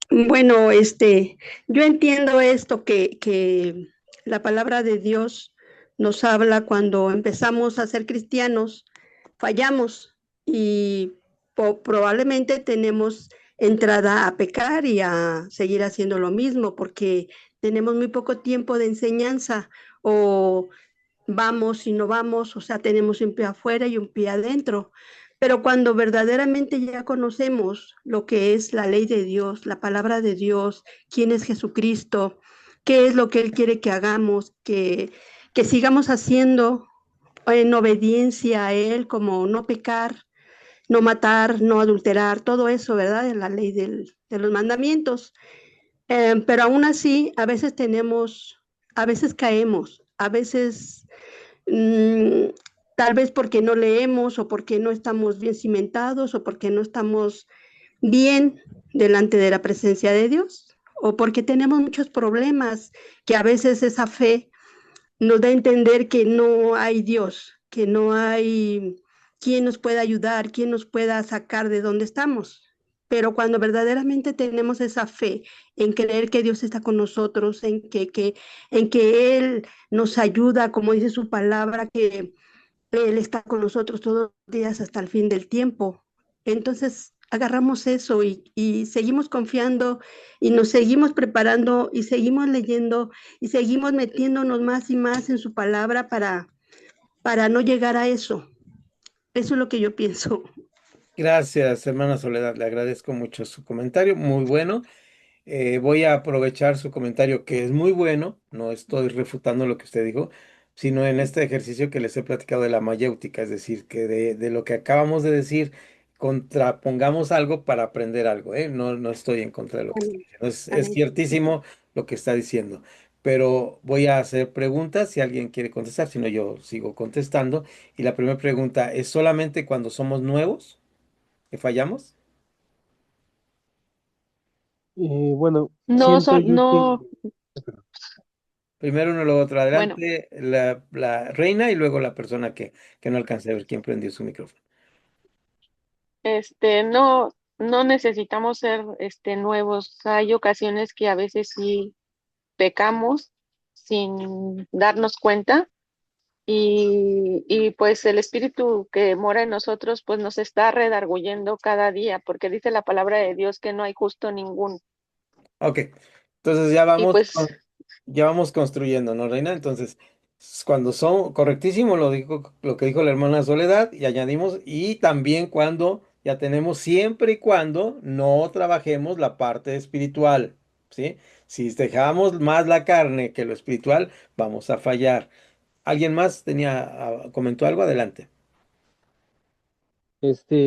bueno, yo entiendo esto que la palabra de Dios nos habla cuando empezamos a ser cristianos, fallamos y probablemente tenemos entrada a pecar y a seguir haciendo lo mismo porque tenemos muy poco tiempo de enseñanza o vamos y no vamos, o sea, tenemos un pie afuera y un pie adentro. Pero cuando verdaderamente ya conocemos lo que es la ley de Dios, la palabra de Dios, quién es Jesucristo, qué es lo que Él quiere que hagamos, que sigamos haciendo en obediencia a Él, como no pecar, no matar, no adulterar, todo eso, ¿verdad? En la ley de los mandamientos. Pero aún así, a veces caemos, a veces mm, tal vez porque no leemos o porque no estamos bien cimentados o porque no estamos bien delante de la presencia de Dios o porque tenemos muchos problemas que a veces esa fe nos da a entender que no hay Dios, que no hay quien nos pueda ayudar, quien nos pueda sacar de donde estamos. Pero cuando verdaderamente tenemos esa fe en creer que Dios está con nosotros, en que Él nos ayuda, como dice su palabra, que Él está con nosotros todos los días hasta el fin del tiempo. Entonces agarramos eso y seguimos confiando y nos seguimos preparando y seguimos leyendo y seguimos metiéndonos más y más en su palabra para no llegar a eso. Eso es lo que yo pienso. Gracias, hermana Soledad. Le agradezco mucho su comentario, muy bueno. Voy a aprovechar su comentario, que es muy bueno, no estoy refutando lo que usted dijo, sino en este ejercicio que les he platicado de la mayéutica, es decir, que de lo que acabamos de decir, contrapongamos algo para aprender algo, ¿eh? No, no estoy en contra de lo que está Amén. diciendo, es Amén. ciertísimo lo que está diciendo, pero voy a hacer preguntas si alguien quiere contestar, si no yo sigo contestando. Y la primera pregunta, ¿es solamente cuando somos nuevos que fallamos? Bueno, No siento son, yo que, no, Primero uno, luego otro. bueno, Adelante, la reina y luego la persona que no alcancé a ver quién prendió su micrófono. no, no necesitamos ser, nuevos. Hay ocasiones que a veces sí pecamos sin darnos cuenta y pues el espíritu que mora en nosotros pues nos está redarguyendo cada día porque dice la palabra de Dios que no hay justo ninguno. Ok, entonces Y pues ya vamos construyendo, ¿no, reina? Entonces, cuando son correctísimo lo que dijo la hermana Soledad y añadimos, y también cuando ya tenemos siempre y cuando no trabajemos la parte espiritual, ¿sí? Si dejamos más la carne que lo espiritual, vamos a fallar. ¿Alguien más comentó algo? Adelante.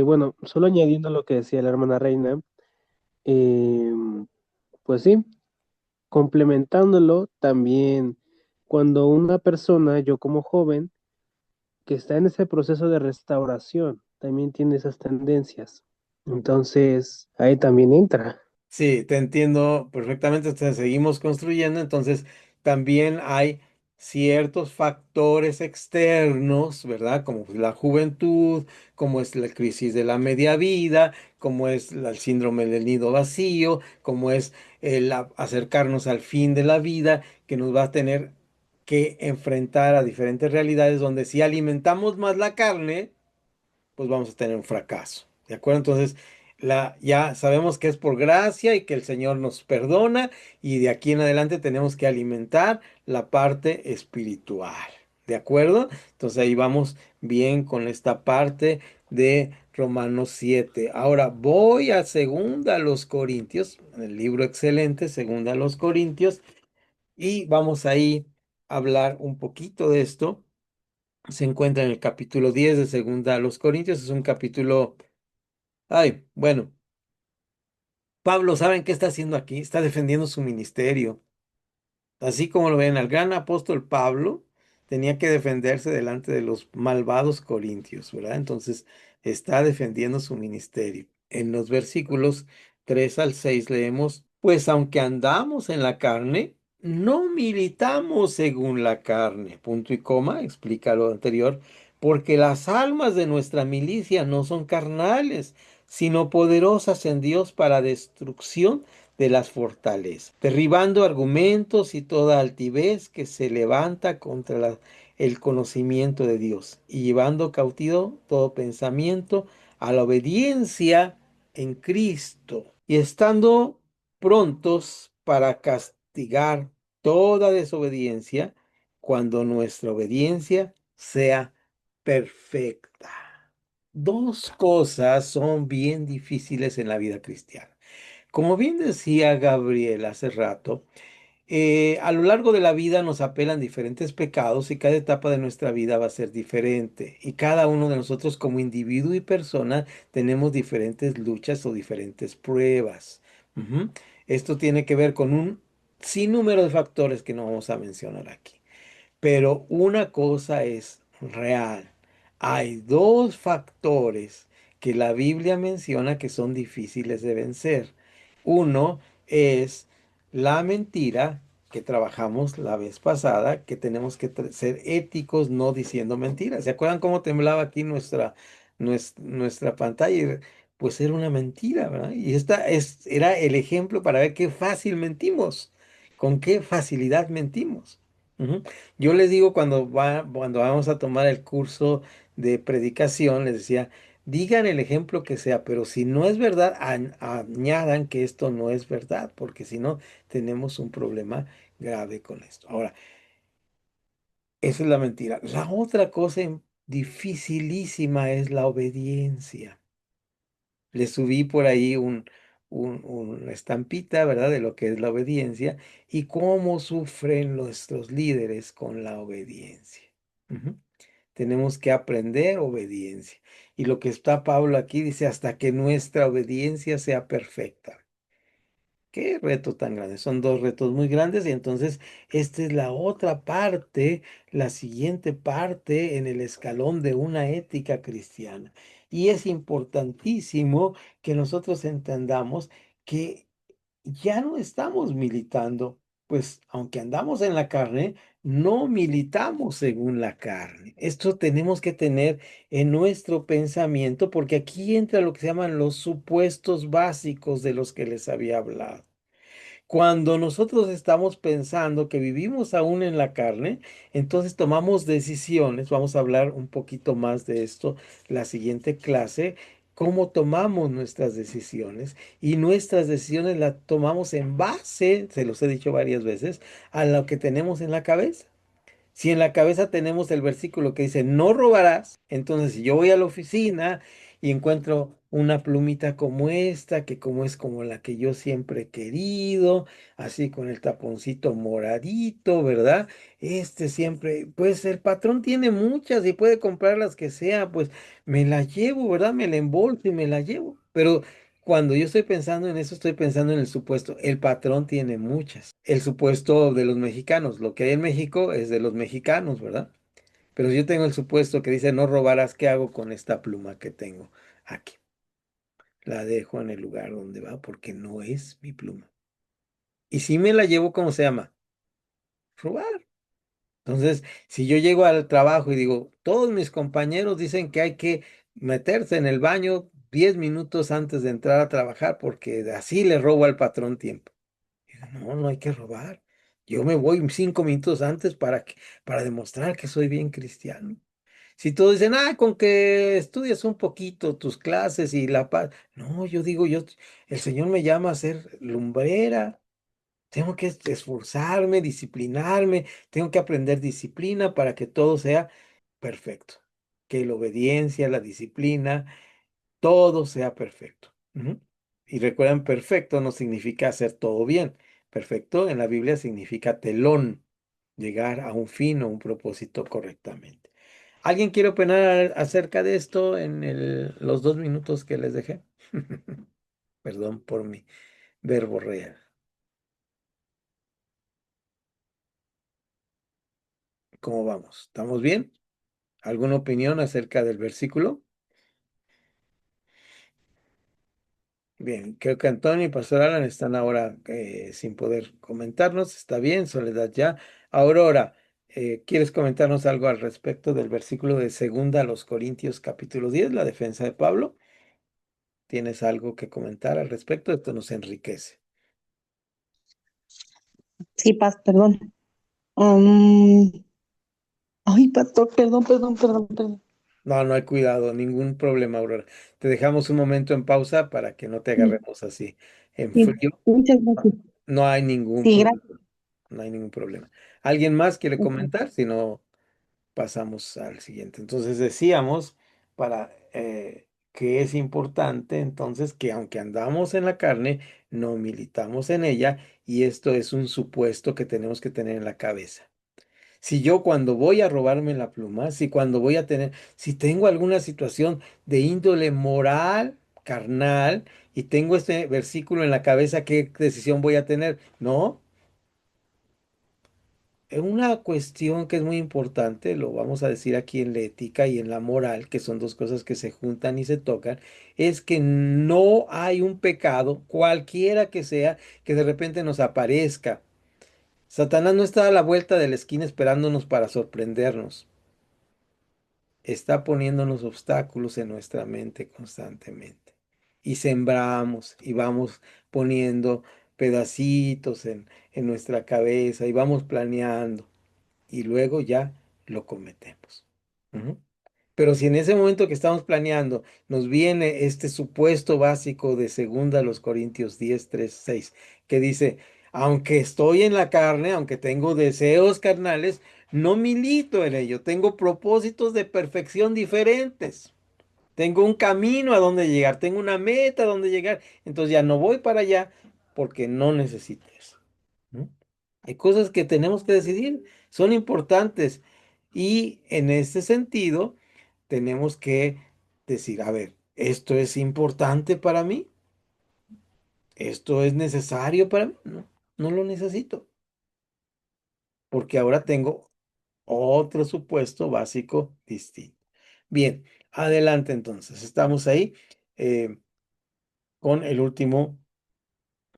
bueno, solo añadiendo lo que decía la hermana Reina, eh, pues sí, complementándolo también, cuando una persona, yo como joven, que está en ese proceso de restauración, también tiene esas tendencias. Entonces, ahí también entra. Sí, te entiendo perfectamente. Entonces, seguimos construyendo. Entonces, también hay ciertos factores externos, ¿verdad? Como pues, la juventud, como es la crisis de la media vida, como es el síndrome del nido vacío, como es acercarnos al fin de la vida, que nos va a tener que enfrentar a diferentes realidades donde si alimentamos más la carne, pues vamos a tener un fracaso. ¿De acuerdo? Entonces, ya sabemos que es por gracia y que el Señor nos perdona y de aquí en adelante tenemos que alimentar la parte espiritual. ¿De acuerdo? Entonces ahí vamos bien con esta parte de Romanos 7. Ahora voy a segunda a los Corintios, el libro excelente, segunda a los Corintios, y vamos ahí a hablar un poquito de esto. Se encuentra en el capítulo 10 de Segunda a los Corintios. Es un capítulo, ay, bueno, Pablo, ¿saben qué está haciendo aquí? Está defendiendo su ministerio. Así como lo ven, al gran apóstol Pablo tenía que defenderse delante de los malvados corintios, ¿verdad? Entonces está defendiendo su ministerio. En los versículos 3 al 6 leemos, Pues aunque andamos en la carne, no militamos según la carne. Punto y coma, explica lo anterior, porque las almas de nuestra milicia no son carnales, sino poderosas en Dios para destrucción de las fortalezas, derribando argumentos y toda altivez que se levanta contra el conocimiento de Dios y llevando cautivo todo pensamiento a la obediencia en Cristo y estando prontos para castigar toda desobediencia cuando nuestra obediencia sea perfecta. Dos cosas son bien difíciles en la vida cristiana. Como bien decía Gabriel hace rato, a lo largo de la vida nos apelan diferentes pecados y cada etapa de nuestra vida va a ser diferente. Y cada uno de nosotros como individuo y persona tenemos diferentes luchas o diferentes pruebas. Ujú. Esto tiene que ver con un sinnúmero de factores que no vamos a mencionar aquí. Pero una cosa es real. Hay dos factores que la Biblia menciona que son difíciles de vencer. Uno es la mentira que trabajamos la vez pasada, que tenemos que ser éticos no diciendo mentiras. ¿Se acuerdan cómo temblaba aquí nuestra pantalla? Pues era una mentira, ¿verdad? Y era el ejemplo para ver qué fácil mentimos, con qué facilidad mentimos. Ujú. Yo les digo cuando vamos a tomar el curso de predicación, les decía, digan el ejemplo que sea, pero si no es verdad, añadan que esto no es verdad, porque si no, tenemos un problema grave con esto. Ahora, esa es la mentira. La otra cosa dificilísima es la obediencia. Le subí por ahí una estampita, ¿verdad? De lo que es la obediencia y cómo sufren nuestros líderes con la obediencia. Ujú. Tenemos que aprender obediencia. Y lo que está Pablo aquí dice, hasta que nuestra obediencia sea perfecta. Qué reto tan grande. Son dos retos muy grandes y entonces esta es la otra parte, la siguiente parte en el escalón de una ética cristiana. Y es importantísimo que nosotros entendamos que ya no estamos militando, pues aunque andamos en la carne, no militamos según la carne. Esto tenemos que tener en nuestro pensamiento porque aquí entra lo que se llaman los supuestos básicos de los que les había hablado. Cuando nosotros estamos pensando que vivimos aún en la carne, entonces tomamos decisiones. Vamos a hablar un poquito más de esto la siguiente clase, cómo tomamos nuestras decisiones. Y nuestras decisiones las tomamos en base, se los he dicho varias veces, a lo que tenemos en la cabeza. Si en la cabeza tenemos el versículo que dice, no robarás, entonces si yo voy a la oficina y encuentro una plumita como esta, que como es como la que yo siempre he querido, así con el taponcito moradito, ¿verdad? Este siempre, pues el patrón tiene muchas y puede comprar las que sea, pues me la llevo, ¿verdad? Me la embolso y me la llevo. Pero cuando yo estoy pensando en eso, estoy pensando en el supuesto. El patrón tiene muchas. El supuesto de los mexicanos. Lo que hay en México es de los mexicanos, ¿verdad? Pero si yo tengo el supuesto que dice no robarás, ¿qué hago con esta pluma que tengo aquí? La dejo en el lugar donde va porque no es mi pluma. Y si me la llevo, ¿cómo se llama? Robar. Entonces, si yo llego al trabajo y digo, todos mis compañeros dicen que hay que meterse en el baño 10 minutos antes de entrar a trabajar porque así le robo al patrón tiempo. Digo, no, no hay que robar. Yo me voy 5 minutos antes para demostrar que soy bien cristiano. Si todos dicen, con que estudies un poquito tus clases y la paz. No, yo digo, el Señor me llama a ser lumbrera. Tengo que esforzarme, disciplinarme, tengo que aprender disciplina para que todo sea perfecto. Que la obediencia, la disciplina, todo sea perfecto. Ujú. Y recuerden, perfecto no significa hacer todo bien. Perfecto en la Biblia significa telón, llegar a un fin o un propósito correctamente. ¿Alguien quiere opinar acerca de esto en los 2 minutos que les dejé? Perdón por mi verbo real. ¿Cómo vamos? ¿Estamos bien? ¿Alguna opinión acerca del versículo? Bien, creo que Antonio y Pastor Alan están ahora sin poder comentarnos. Está bien, Soledad ya. Aurora, ¿quieres comentarnos algo al respecto del versículo de segunda a los Corintios capítulo 10, la defensa de Pablo? ¿Tienes algo que comentar al respecto? Esto nos enriquece. Sí, perdón. Am, ay, pastor, perdón. No, no hay cuidado, ningún problema, Aurora. Te dejamos un momento en pausa para que no te Sí, agarremos así en sí, frío. muchas gracias. No hay ningún Sí, problema, gracias. no hay ningún problema. ¿Alguien más quiere Ok. comentar? Si no, pasamos al siguiente. Entonces decíamos para que es importante entonces que aunque andamos en la carne, no militamos en ella y esto es un supuesto que tenemos que tener en la cabeza. Si yo cuando voy a robarme la pluma, si cuando voy a tener, si tengo alguna situación de índole moral, carnal, y tengo este versículo en la cabeza, ¿qué decisión voy a tener? No, es una cuestión que es muy importante, lo vamos a decir aquí en la ética y en la moral, que son dos cosas que se juntan y se tocan, es que no hay un pecado, cualquiera que sea, que de repente nos aparezca. Satanás no está a la vuelta de la esquina esperándonos para sorprendernos. Está poniéndonos obstáculos en nuestra mente constantemente. Y sembramos y vamos poniendo pedacitos en nuestra cabeza y vamos planeando y luego ya lo cometemos. Ujú. Pero si en ese momento que estamos planeando nos viene este supuesto básico de segunda a los Corintios 10 3 6 que dice, aunque estoy en la carne, aunque tengo deseos carnales, no milito en ello, tengo propósitos de perfección diferentes. Tengo un camino a donde llegar, tengo una meta a donde llegar, entonces ya no voy para allá porque no necesito eso. ¿No? Hay cosas que tenemos que decidir, son importantes y en este sentido tenemos que decir, a ver, ¿esto es importante para mí? ¿Esto es necesario para mí? No, no lo necesito porque ahora tengo otro supuesto básico distinto. Bien, adelante entonces, estamos ahí con el último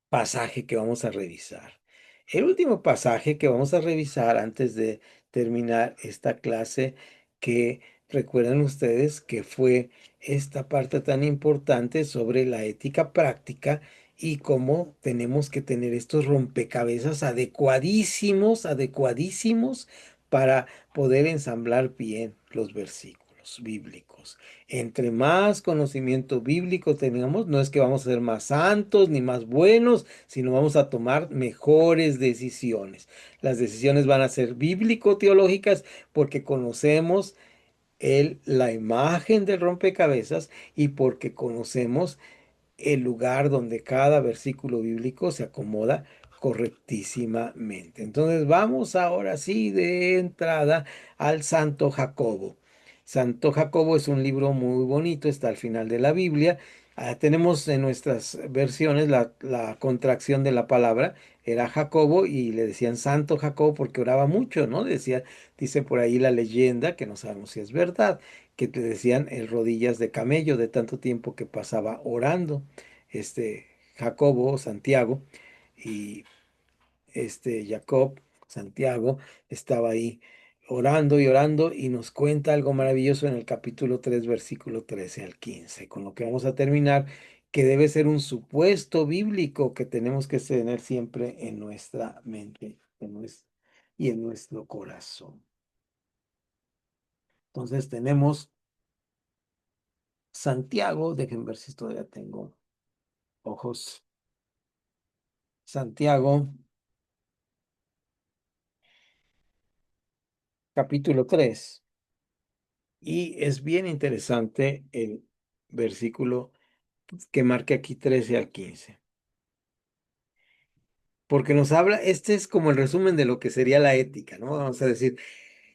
pasaje que vamos a revisar. El último pasaje que vamos a revisar antes de terminar esta clase, que recuerdan ustedes que fue esta parte tan importante sobre la ética práctica y cómo tenemos que tener estos rompecabezas adecuadísimos, adecuadísimos para poder ensamblar bien los versículos bíblicos. Entre más conocimiento bíblico tengamos, no es que vamos a ser más santos ni más buenos, sino vamos a tomar mejores decisiones. Las decisiones van a ser bíblico-teológicas porque conocemos la imagen del rompecabezas y porque conocemos el lugar donde cada versículo bíblico se acomoda correctísimamente. Entonces vamos ahora sí de entrada al Santo Jacobo. Santo Jacobo es un libro muy bonito, está al final de la Biblia. Tenemos en nuestras versiones la contracción de la palabra, era Jacobo y le decían Santo Jacobo porque oraba mucho, ¿no? Dice por ahí la leyenda, que no sabemos si es verdad, que te decían el rodillas de camello de tanto tiempo que pasaba orando. Jacobo, Santiago y Jacob, Santiago, estaba ahí orando y orando y nos cuenta algo maravilloso en el capítulo 3 versículo 13 al 15 con lo que vamos a terminar, que debe ser un supuesto bíblico que tenemos que tener siempre en nuestra mente y en nuestro corazón. Entonces tenemos Santiago, déjenme ver si todavía tengo ojos. Santiago, capítulo 3. Y es bien interesante el versículo que marca aquí 13 al 15. Porque nos habla, este es como el resumen de lo que sería la ética, ¿no? Vamos a decir,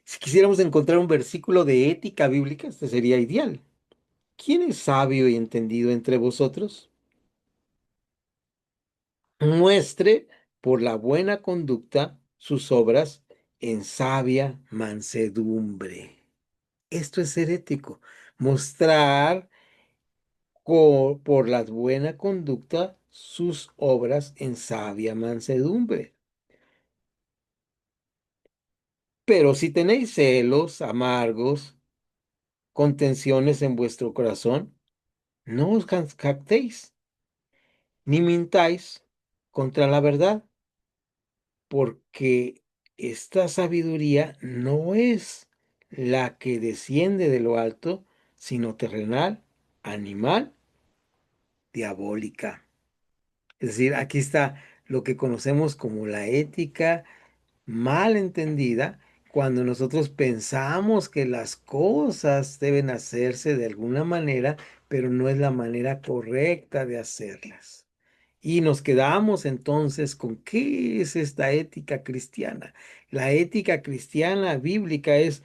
si quisiéramos encontrar un versículo de ética bíblica, este sería ideal. ¿Quién es sabio y entendido entre vosotros? Muestre por la buena conducta sus obras en sabia mansedumbre. Esto es ser ético, mostrar por la buena conducta sus obras en sabia mansedumbre. Pero si tenéis celos amargos, contenciones en vuestro corazón, no os jactéis, ni mintáis contra la verdad, porque esta sabiduría no es la que desciende de lo alto, sino terrenal, animal, diabólica. Es decir, aquí está lo que conocemos como la ética mal entendida, cuando nosotros pensamos que las cosas deben hacerse de alguna manera, pero no es la manera correcta de hacerlas. Y nos quedamos entonces con ¿qué es esta ética cristiana? La ética cristiana bíblica es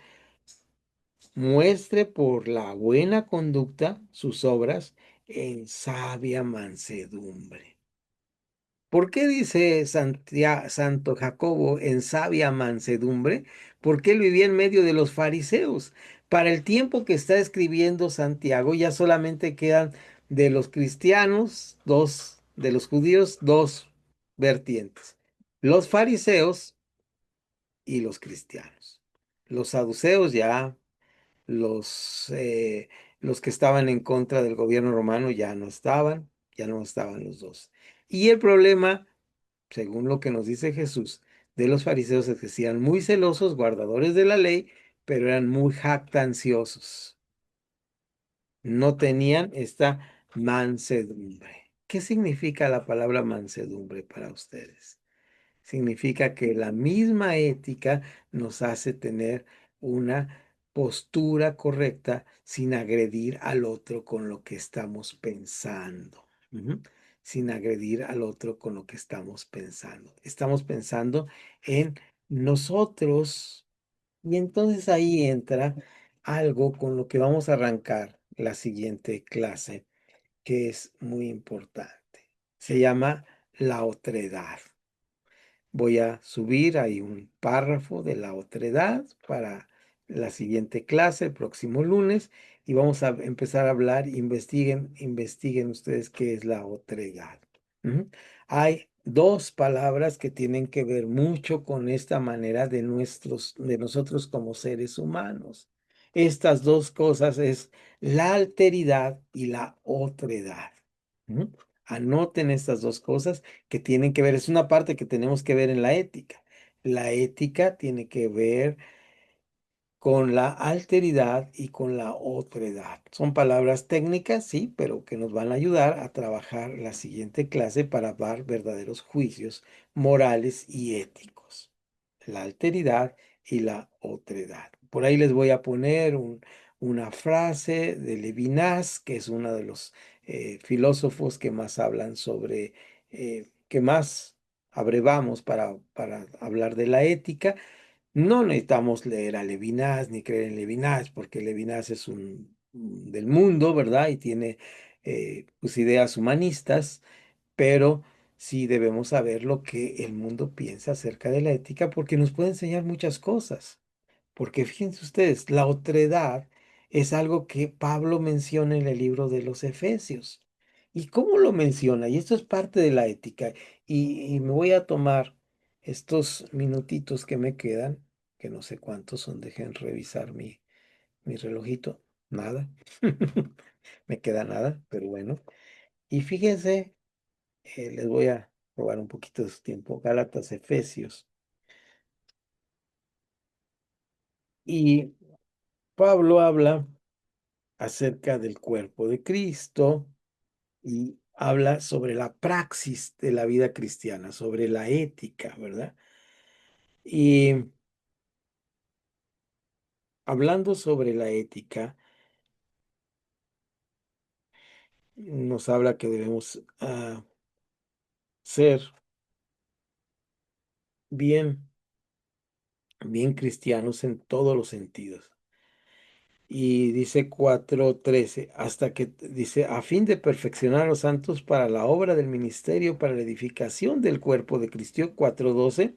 muestre por la buena conducta sus obras en sabia mansedumbre. ¿Por qué dice Santo Jacobo en sabia mansedumbre? Porque él vivía en medio de los fariseos. Para el tiempo que está escribiendo Santiago, ya solamente quedan de los cristianos, dos, de los judíos, dos vertientes. Los fariseos y los cristianos. Los saduceos ya, los, eh, los que estaban en contra del gobierno romano ya no estaban los dos. Y el problema, según lo que nos dice Jesús, de los fariseos es que sí eran muy celosos, guardadores de la ley, pero eran muy jactanciosos. No tenían esta mansedumbre. ¿Qué significa la palabra mansedumbre para ustedes? Significa que la misma ética nos hace tener una postura correcta sin agredir al otro con lo que estamos pensando. Ujú. Sin agredir al otro con lo que estamos pensando. Estamos pensando en nosotros y entonces ahí entra algo con lo que vamos a arrancar la siguiente clase, que es muy importante. Se llama la otredad. Voy a subir ahí un párrafo de la otredad para la siguiente clase, el próximo lunes, y vamos a empezar a hablar, investiguen ustedes qué es la otredad. Ujú. Hay dos palabras que tienen que ver mucho con esta manera de nosotros como seres humanos. Estas dos cosas es la alteridad y la otredad. Ujú. Anoten estas dos cosas que tienen que ver, es una parte que tenemos que ver en la ética. La ética tiene que ver con la alteridad y con la otredad. Son palabras técnicas, sí, pero que nos van a ayudar a trabajar la siguiente clase para dar verdaderos juicios morales y éticos. La alteridad y la otredad. Por ahí les voy a poner una frase de Levinas, que es uno de los filósofos que más hablan sobre, que más abrevamos para hablar de la ética. No necesitamos leer a Levinas ni creer en Levinas, porque Levinas es del mundo, ¿verdad? Y tiene pues ideas humanistas, pero sí debemos saber lo que el mundo piensa acerca de la ética, porque nos puede enseñar muchas cosas. Porque fíjense ustedes, la otredad es algo que Pablo menciona en el libro de los Efesios. ¿Y cómo lo menciona? Y esto es parte de la ética. Y me voy a tomar estos minutitos que me quedan, que no sé cuántos son, dejen revisar mi relojito. Nada. Me queda nada, pero bueno. Y fíjense, les voy a robar un poquito de su tiempo. Gálatas, Efesios. Y Pablo habla acerca del cuerpo de Cristo y habla sobre la praxis de la vida cristiana, sobre la ética, ¿verdad? Y hablando sobre la ética, nos habla que debemos ser bien, bien cristianos en todos los sentidos. Y dice 4:13, hasta que dice, a fin de perfeccionar a los santos para la obra del ministerio, para la edificación del cuerpo de Cristo, 4:12,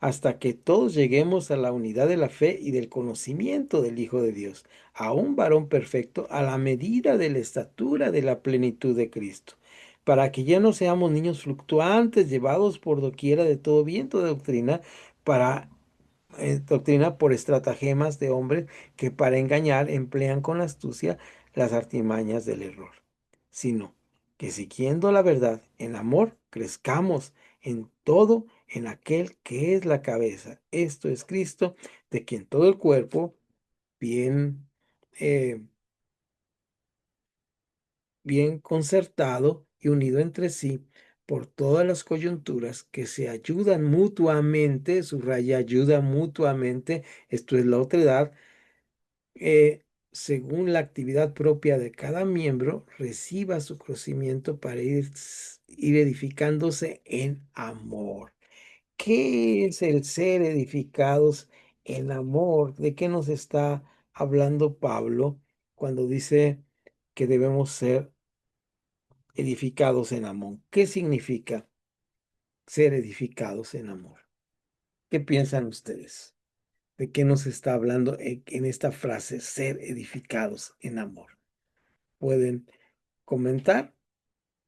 hasta que todos lleguemos a la unidad de la fe y del conocimiento del Hijo de Dios, a un varón perfecto, a la medida de la estatura de la plenitud de Cristo, para que ya no seamos niños fluctuantes, llevados por doquiera de todo viento de doctrina, para doctrina por estratagemas de hombres que para engañar emplean con astucia las artimañas del error, sino que siguiendo la verdad en amor, crezcamos en todo en aquel que es la cabeza, esto es Cristo, de quien todo el cuerpo, bien, eh, bien concertado y unido entre sí, por todas las coyunturas que se ayudan mutuamente, subraya, ayuda mutuamente, esto es la otredad, eh, según la actividad propia de cada miembro, reciba su crecimiento para ir edificándose en amor. ¿Qué es el ser edificados en amor? ¿De qué nos está hablando Pablo cuando dice que debemos ser edificados en amor? ¿Qué significa ser edificados en amor? ¿Qué piensan ustedes? ¿De qué nos está hablando en esta frase, ser edificados en amor? ¿Pueden comentar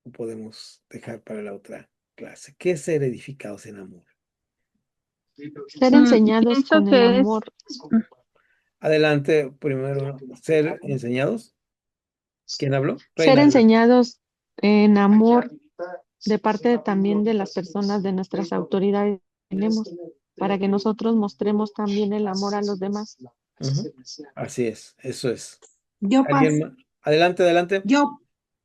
o podemos dejar para la otra clase? ¿Qué es ser edificados en amor? Ser enseñados Pienso con el que es, amor. Adelante, primero, ser enseñados. ¿Quién habló? Ser Reina, adelante. enseñados en amor de parte también de las personas de nuestras autoridades que tenemos, para que nosotros mostremos también el amor a los demás. Ujú. Así es, eso es. Yo ¿Alguien paso, más? Adelante, adelante, yo,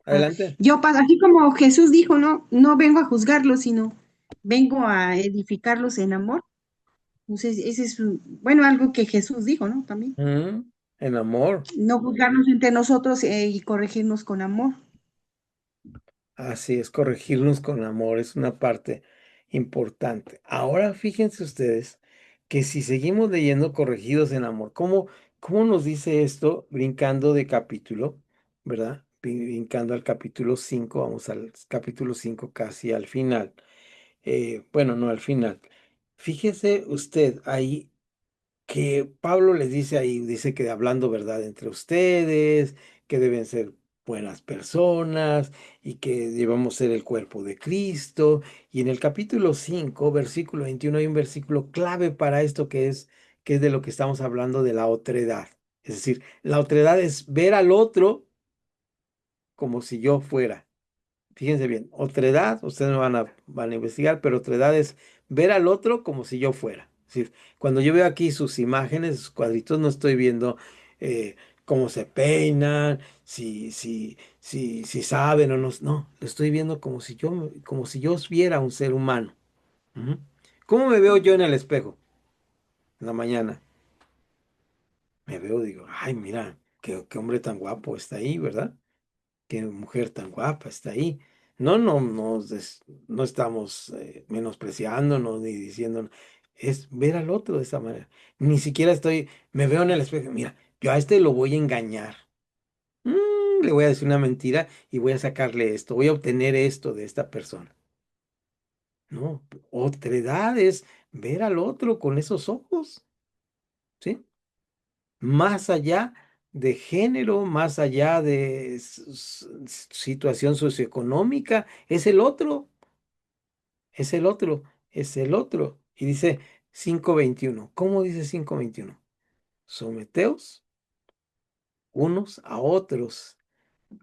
adelante. yo paso, así como Jesús dijo, no, no vengo a juzgarlos, sino vengo a edificarlos en amor. Entonces, ese es, bueno, algo que Jesús dijo, ¿no? También. En amor. No juzgarnos entre nosotros y corregirnos con amor. Así es, corregirnos con amor es una parte importante. Ahora fíjense ustedes que si seguimos leyendo corregidos en amor, ¿cómo nos dice esto brincando de capítulo, verdad? Brincando al capítulo 5, vamos al capítulo 5 casi al final. Bueno, no al final. Fíjese usted ahí que Pablo les dice ahí, dice que hablando verdad entre ustedes, que deben ser buenas personas y que debemos ser el cuerpo de Cristo. Y en el capítulo 5 versículo 21 hay un versículo clave para esto que es de lo que estamos hablando de la otredad. Es decir, la otredad es ver al otro como si yo fuera. Fíjense bien, otredad, ustedes me van a investigar, pero otredad es ver al otro como si yo fuera. Es decir, cuando yo veo aquí sus imágenes, sus cuadritos, no estoy viendo cómo se peinan, si saben o no. No, lo estoy viendo como si yo viera un ser humano. Ujú. ¿Cómo me veo yo en el espejo en la mañana? Me veo, digo, ay, mira, qué hombre tan guapo está ahí, ¿verdad? Qué mujer tan guapa está ahí. No estamos menospreciándonos ni diciendo, es ver al otro de esa manera. Ni siquiera me veo en el espejo, mira, yo a este lo voy a engañar. Le voy a decir una mentira y voy a sacarle esto, voy a obtener esto de esta persona. No, otredad es ver al otro con esos ojos, ¿sí? Más allá de género, más allá de situación socioeconómica, es el otro, es el otro, es el otro. Y dice 5:21. ¿Cómo dice 5:21? Someteos unos a otros.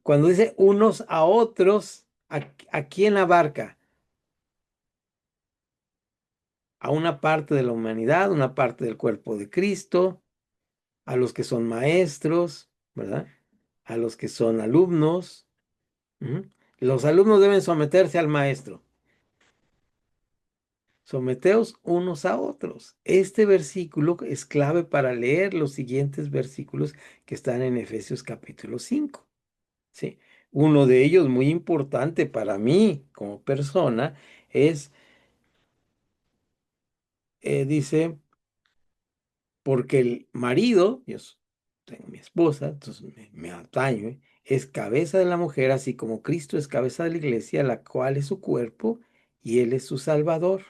Cuando dice unos a otros, ¿a quién abarca? A una parte de la humanidad, una parte del cuerpo de Cristo, a los que son maestros, ¿verdad? A los que son alumnos. Ujú. Los alumnos deben someterse al maestro. Someteos unos a otros. Este versículo es clave para leer los siguientes versículos que están en Efesios capítulo 5. ¿Sí? Uno de ellos muy importante para mí como persona es, dice, porque el marido, tengo mi esposa, entonces me ataño, es cabeza de la mujer, así como Cristo es cabeza de la iglesia, la cual es su cuerpo y él es su salvador.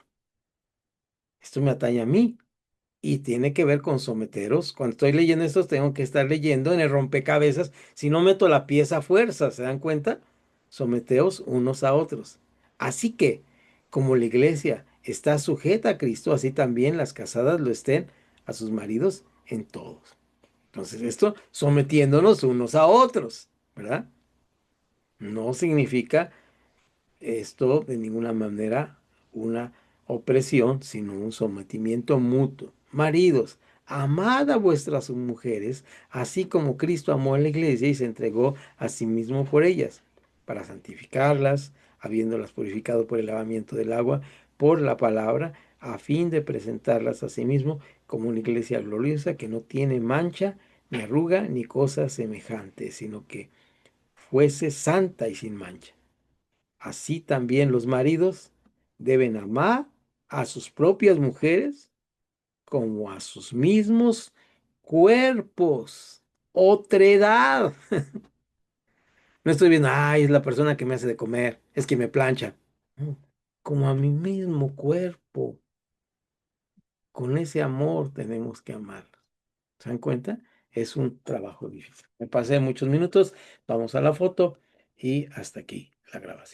Esto me atañe a mí y tiene que ver con someteros. Cuando estoy leyendo esto, tengo que estar leyendo en el rompecabezas. Si no meto la pieza a fuerza, ¿se dan cuenta? Someteos unos a otros. Así que, como la iglesia está sujeta a Cristo, así también las casadas lo estén a sus maridos en todos. Entonces, esto sometiéndonos unos a otros, ¿verdad? No significa esto de ninguna manera una opresión, sino un sometimiento mutuo. Maridos, amad a vuestras mujeres, así como Cristo amó a la iglesia y se entregó a sí mismo por ellas, para santificarlas, habiéndolas purificado por el lavamiento del agua, por la palabra, a fin de presentarlas a sí mismo como una iglesia gloriosa que no tiene mancha, ni arruga, ni cosa semejante, sino que fuese santa y sin mancha. Así también los maridos deben amar a sus propias mujeres como a sus mismos cuerpos. Otredad. No estoy viendo, ay, es la persona que me hace de comer, es que me plancha. No, como a mi mismo cuerpo. Con ese amor tenemos que amarlos. ¿Se dan cuenta? Es un trabajo difícil. Me pasé muchos minutos, vamos a la foto y hasta aquí la grabación.